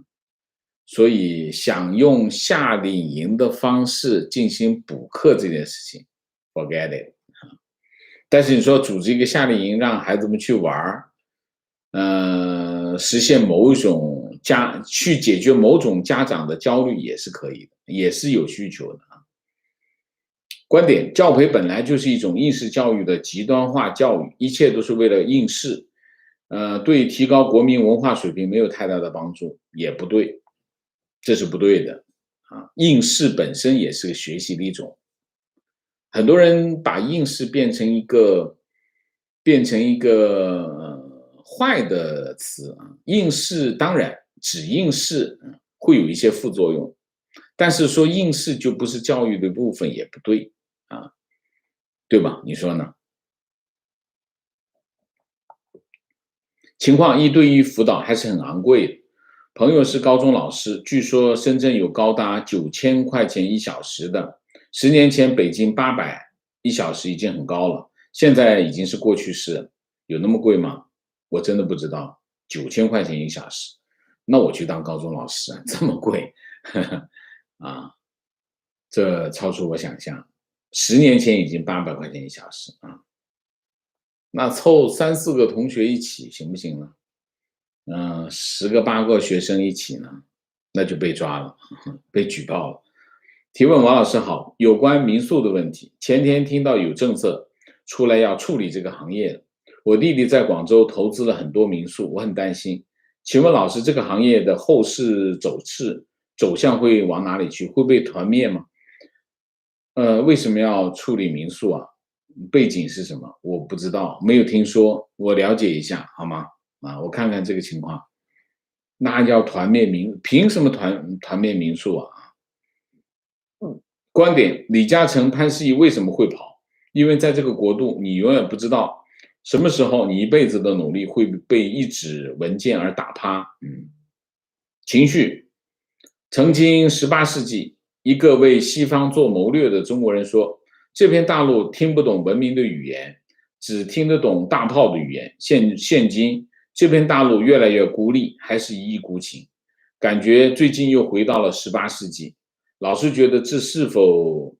所以想用夏令营的方式进行补课这件事情，forget it 啊。但是你说组织一个夏令营让孩子们去玩儿，实现某种去解决某种家长的焦虑也是可以的，也是有需求的啊。观点：教培本来就是一种应试教育的极端化教育，一切都是为了应试，对提高国民文化水平没有太大的帮助，也不对，这是不对的啊。应试本身也是个学习的一种，很多人把应试变成一个坏的词啊。应试当然只应试会有一些副作用，但是说应试就不是教育的部分也不对啊，对吧？你说呢？情况一对一辅导还是很昂贵的。朋友是高中老师，据说深圳有高达9000块钱一小时的，10年前北京800一小时已经很高了，现在已经是过去式了。有那么贵吗？我真的不知道，9000块钱一小时，那我去当高中老师啊，这么贵，啊，这超出我想象。10年前已经800块钱一小时啊，那凑3、4个同学一起行不行呢？10个8个学生一起呢，那就被抓了，被举报了。提问：王老师好，有关民宿的问题，前天听到有政策出来要处理这个行业，我弟弟在广州投资了很多民宿，我很担心。请问老师，这个行业的后市走向会往哪里去？会被团灭吗？为什么要处理民宿啊？背景是什么？我不知道，没有听说，我了解一下好吗？啊，我看看这个情况。那叫凭什么团灭民宿啊？观点：李嘉诚、潘石屹为什么会跑？因为在这个国度，你永远不知道什么时候你一辈子的努力会被一纸文件而打趴。情绪：曾经18世纪，一个为西方做谋略的中国人说：这片大陆听不懂文明的语言，只听得懂大炮的语言。现今这片大陆越来越孤立，还是一意孤行，感觉最近又回到了18世纪。老师觉得这是否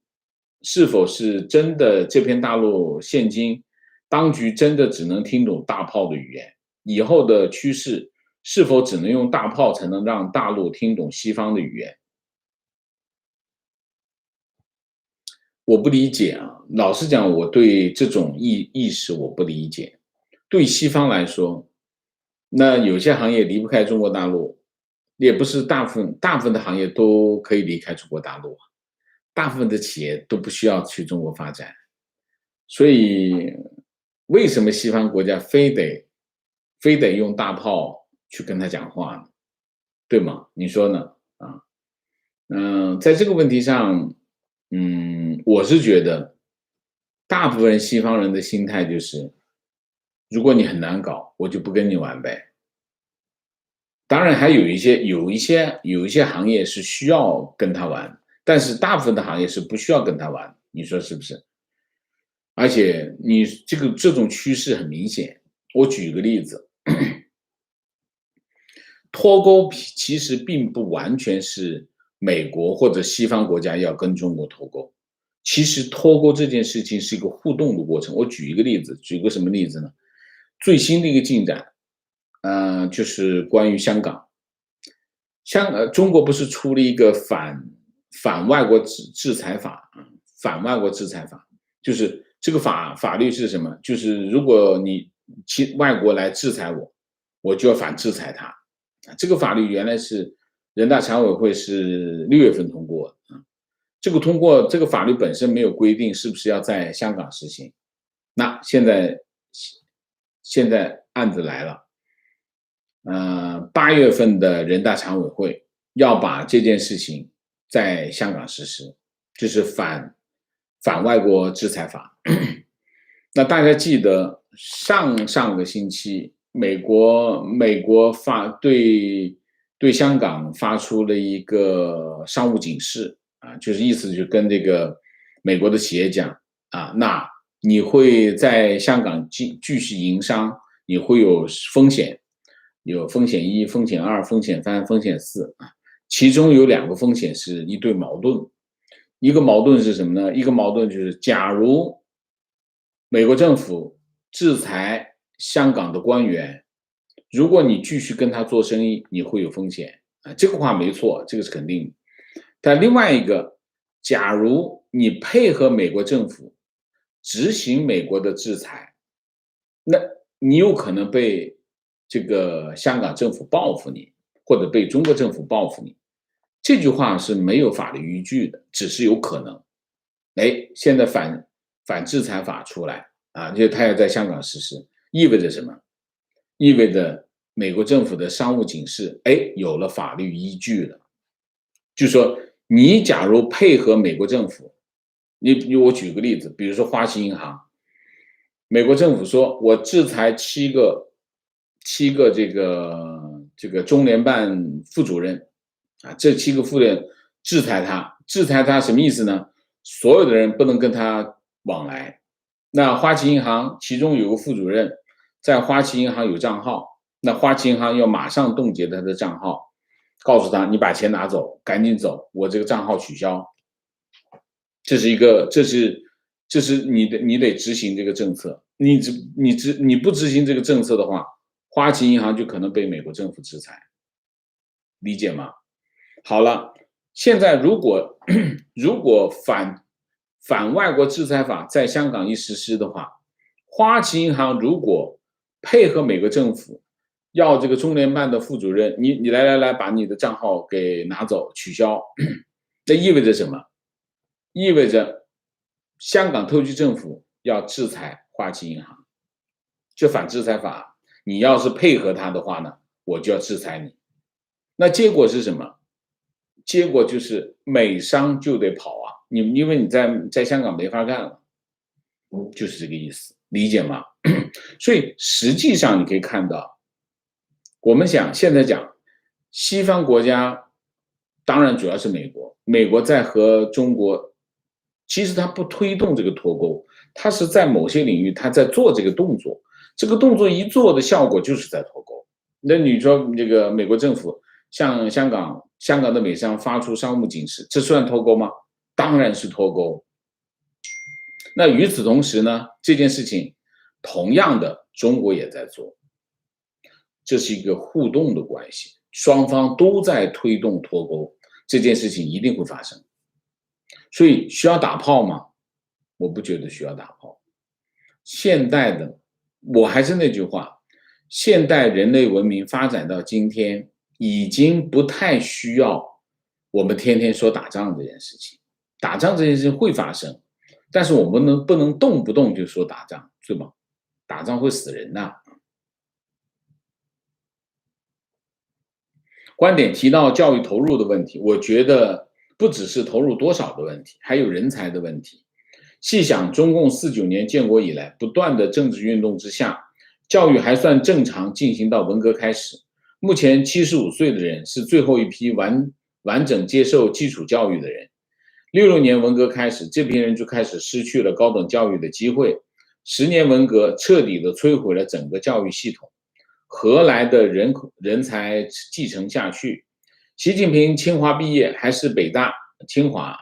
是真的？这片大陆现今当局真的只能听懂大炮的语言？以后的趋势是否只能用大炮才能让大陆听懂西方的语言？我不理解啊！老实讲，我对这种意识我不理解。对西方来说，那有些行业离不开中国大陆，也不是大部分的行业都可以离开中国大陆，大部分的企业都不需要去中国发展。所以，为什么西方国家非得用大炮去跟他讲话呢？对吗？你说呢？啊，在这个问题上，我是觉得，大部分西方人的心态就是，如果你很难搞，我就不跟你玩呗。当然，还有一些行业是需要跟他玩，但是大部分的行业是不需要跟他玩，你说是不是？而且你这种趋势很明显。我举一个例子，脱钩其实并不完全是美国或者西方国家要跟中国脱钩，其实脱钩这件事情是一个互动的过程。我举一个例子，举个什么例子呢？最新的一个进展，就是关于香港。中国不是出了一个反外国制裁法啊？反外国制裁法就是这个法律是什么？就是如果你外国来制裁我，我就要反制裁他。这个法律原来是人大常委会是6月份通过的啊。这个法律本身没有规定是不是要在香港实行。那现在案子来了。8月份的人大常委会要把这件事情在香港实施，就是反外国制裁法。那大家记得上个星期，美国对香港发出了一个商务警示啊，就是意思就跟这个美国的企业讲啊，那你会在香港继续营商，你会有风险，有风险一、风险二、风险三、风险四啊，其中有2个风险是一对矛盾。一个矛盾是什么呢？一个矛盾就是，假如美国政府制裁香港的官员，如果你继续跟他做生意，你会有风险啊，这个话没错，这个是肯定的。但另外一个，假如你配合美国政府执行美国的制裁，那你有可能被这个香港政府报复你，或者被中国政府报复你。这句话是没有法律依据的，只是有可能。哎，现在反制裁法出来啊，就是它要在香港实施，意味着什么？意味着美国政府的商务警示，哎，有了法律依据了。就是说，你假如配合美国政府，我举个例子，比如说花旗银行，美国政府说我制裁七个这个中联办副主任啊，这7个副人制裁他什么意思呢？所有的人不能跟他往来。那花旗银行其中有个副主任在花旗银行有账号，那花旗银行要马上冻结他的账号，告诉他你把钱拿走，赶紧走，我这个账号取消。这是你得执行这个政策，你不执行这个政策的话，花旗银行就可能被美国政府制裁，理解吗？好了，现在如果反外国制裁法在香港一实施的话，花旗银行如果配合美国政府，要这个中联办的副主任，你来把你的账号给拿走取消，这意味着什么？意味着香港特区政府要制裁花旗银行，这反制裁法，你要是配合他的话呢，我就要制裁你。那结果是什么？结果就是美商就得跑啊，因为你在香港没法干了，就是这个意思，理解吗？所以实际上你可以看到，我们现在讲西方国家，当然主要是美国在和中国，其实它不推动这个脱钩，它是在某些领域它在做这个动作，这个动作一做的效果就是在脱钩。那你说这个美国政府向香港的美商发出商务警示，这算脱钩吗？当然是脱钩。那与此同时呢，这件事情同样的中国也在做，这是一个互动的关系，双方都在推动脱钩，这件事情一定会发生。所以需要打炮吗？我不觉得需要打炮。现代的，我还是那句话，现代人类文明发展到今天，已经不太需要我们天天说打仗这件事情。打仗这件事情会发生，但是我们不能动不动就说打仗，对吗？打仗会死人的。观点提到教育投入的问题，我觉得不只是投入多少的问题，还有人才的问题。细想中共49年建国以来不断的政治运动之下，教育还算正常进行到文革开始。目前75岁的人是最后一批完整接受基础教育的人。66年文革开始，这批人就开始失去了高等教育的机会。10年文革彻底的摧毁了整个教育系统，何来的人才继承下去？习近平清华毕业还是北大、清华？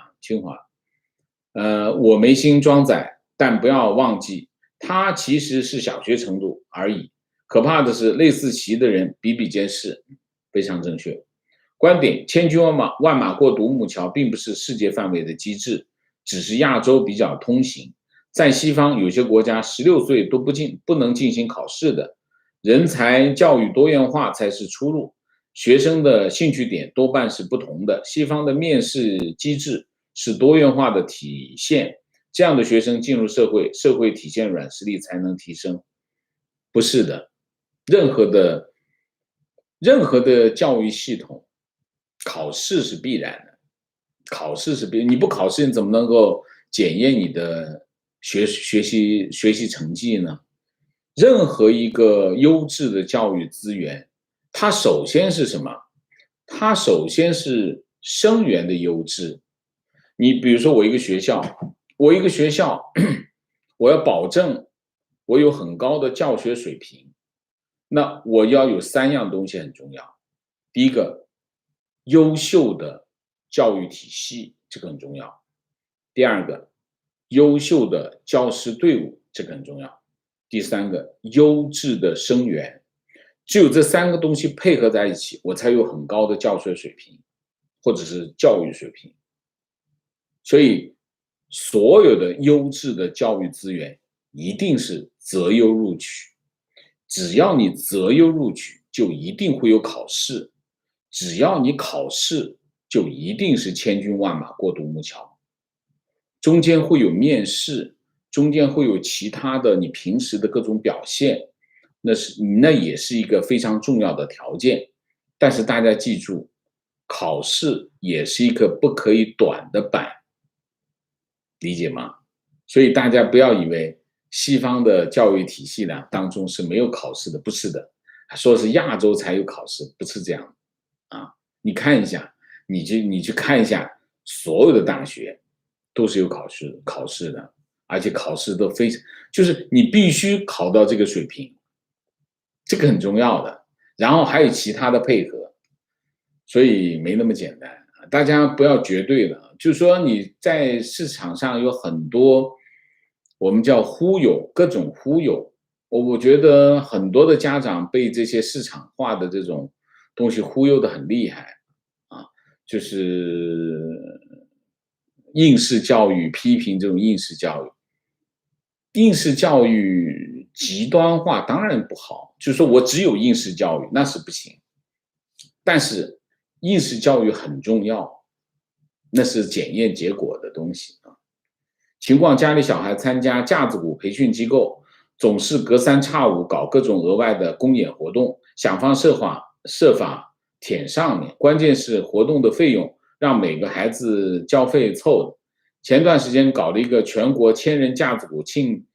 我没心装载，但不要忘记，他其实是小学程度而已。可怕的是，类似习的人比比皆是，非常正确。观点：千军万马过独木桥，并不是世界范围的机制，只是亚洲比较通行。在西方，有些国家16岁都不能进行考试的。人才教育多元化才是出路，学生的兴趣点多半是不同的。西方的面试机制是多元化的体现，这样的学生进入社会，社会体现软实力才能提升。不是的，任何的教育系统，考试是必然的，你不考试你怎么能够检验你的学习成绩呢？任何一个优质的教育资源，它首先是什么？它首先是生源的优质。你比如说我一个学校，我要保证我有很高的教学水平，那我要有3样东西很重要。第一个，优秀的教育体系，这个很重要。第二个，优秀的教师队伍，这个很重要。第三个，优质的生源。只有这3个东西配合在一起，我才有很高的教学水平，或者是教育水平。所以，所有的优质的教育资源一定是择优录取。只要你择优录取，就一定会有考试。只要你考试，就一定是千军万马过独木桥。中间会有面试，中间会有其他的你平时的各种表现，那也是一个非常重要的条件。但是大家记住，考试也是一个不可以短的板，理解吗？所以大家不要以为西方的教育体系呢当中是没有考试的，不是的，说是亚洲才有考试，不是这样啊。你看一下，你去看一下，所有的大学都是有考试的，而且考试都非常，就是你必须考到这个水平，这个很重要的。然后还有其他的配合，所以没那么简单。大家不要绝对的，就是说你在市场上有很多我们叫忽悠，各种忽悠。我觉得很多的家长被这些市场化的这种东西忽悠的很厉害啊，就是应试教育，批评这种应试教育。应试教育极端化当然不好，就是说我只有应试教育那是不行，但是应试教育很重要，那是检验结果的东西啊。情况家里小孩参加架子鼓培训机构，总是隔三差五搞各种额外的公演活动，想方设法舔上面。关键是活动的费用让每个孩子交费凑的。前段时间搞了一个全国1000人架子鼓庆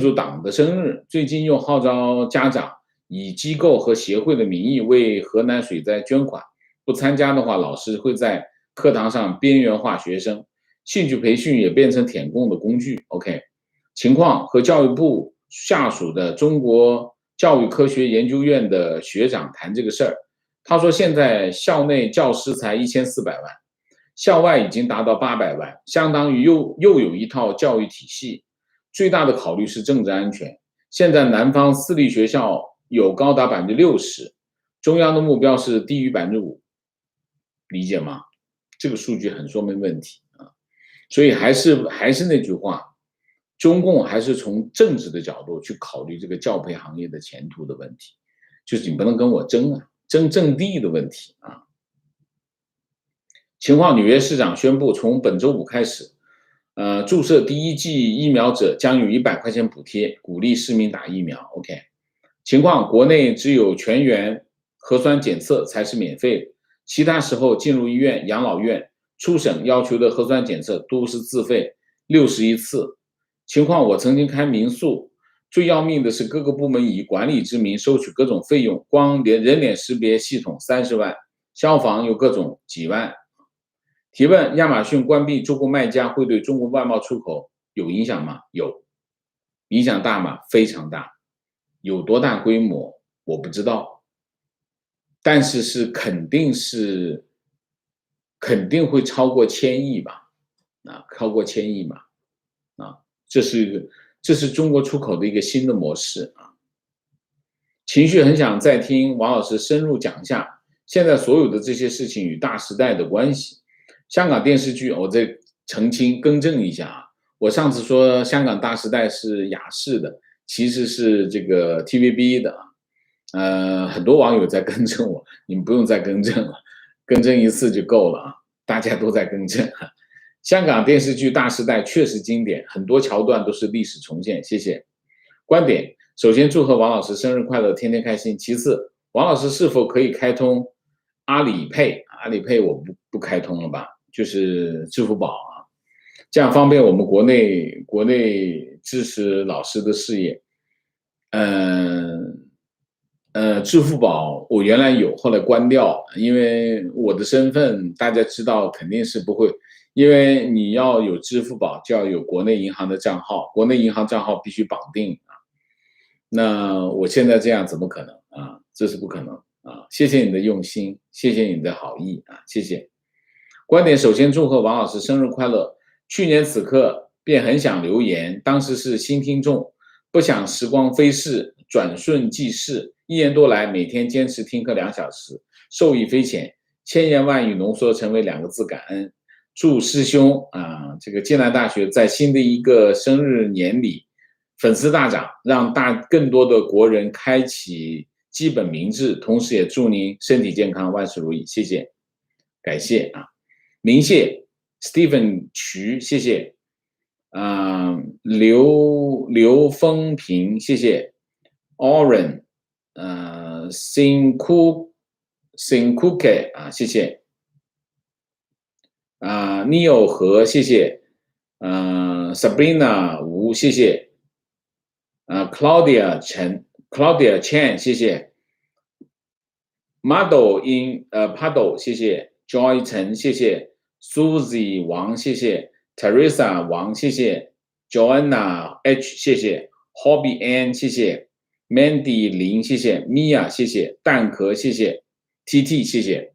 祝党的生日，最近又号召家长以机构和协会的名义为河南水灾捐款，不参加的话，老师会在课堂上边缘化学生。兴趣培训也变成填供的工具。OK， 情况和教育部下属的中国教育科学研究院的学长谈这个事儿，他说现在校内教师才1400万，校外已经达到800万，相当于又有一套教育体系。最大的考虑是政治安全。现在南方私立学校有高达60%，中央的目标是低于5%，理解吗？这个数据很说明问题啊。所以还是那句话，中共还是从政治的角度去考虑这个教培行业的前途的问题，就是你不能跟我争啊，争阵地的问题啊。情况，纽约市长宣布，从本周5开始，注射第1剂疫苗者将有100块钱补贴，鼓励市民打疫苗。OK， 情况，国内只有全员核酸检测才是免费的，其他时候进入医院、养老院、出省要求的核酸检测都是自费，61次。情况，我曾经开民宿，最要命的是各个部门以管理之名收取各种费用，光连人脸识别系统30万，消防有各种几万。提问：亚马逊关闭中国卖家会对中国外贸出口有影响吗？有。影响大吗？非常大。有多大规模我不知道，但是肯定会超过1000亿吧，超过1000亿嘛，这是中国出口的一个新的模式啊。情绪很想再听王老师深入讲一下现在所有的这些事情与大时代的关系。香港电视剧，我再澄清更正一下啊，我上次说香港大时代是亚视的，其实是这个 TVB 的啊。很多网友在更正我，你们不用再更正了，更正一次就够了啊，大家都在更正。香港电视剧大时代确实经典，很多桥段都是历史重现，谢谢。观点，首先祝贺王老师生日快乐，天天开心。其次，王老师是否可以开通阿里配？阿里配我不开通了吧，就是支付宝啊。这样方便我们国内支持老师的事业。支付宝我原来有，后来关掉，因为我的身份大家知道肯定是不会，因为你要有支付宝就要有国内银行的账号，国内银行账号必须绑定啊。那我现在这样怎么可能啊？这是不可能啊！谢谢你的用心，谢谢你的好意啊，谢谢。观点首先祝贺王老师生日快乐。去年此刻便很想留言，当时是新听众，不想时光飞逝，转瞬即逝。1年多来，每天坚持听课2小时，受益匪浅，千言万语浓缩成为2个字：感恩。祝师兄这个暨南大学在新的一个生日年里粉丝大涨，让更多的国人开启基本明智，同时也祝您身体健康，万事如意。谢谢，感谢啊，明谢 Stephen 徐，谢谢刘风平，谢谢 Oren Sinkuke 谢谢Neo 和谢谢Sabrina 吴，谢谢Claudia Chen 谢谢 Model in Paddle 谢谢 Joy 陈谢谢 Susie 王谢谢 Teresa 王谢谢 Joanna H 谢谢 Hobby N 谢谢 Mandy 林谢谢 Mia 谢谢蛋壳谢谢 TT 谢谢。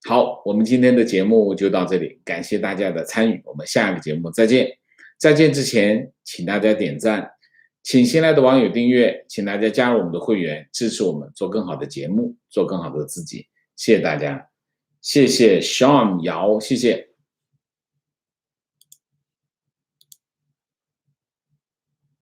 好，我们今天的节目就到这里，感谢大家的参与，我们下一个节目再见。再见之前，请大家点赞，请新来的网友订阅，请大家加入我们的会员，支持我们做更好的节目，做更好的自己。谢谢大家，谢谢 Sean 姚，谢谢。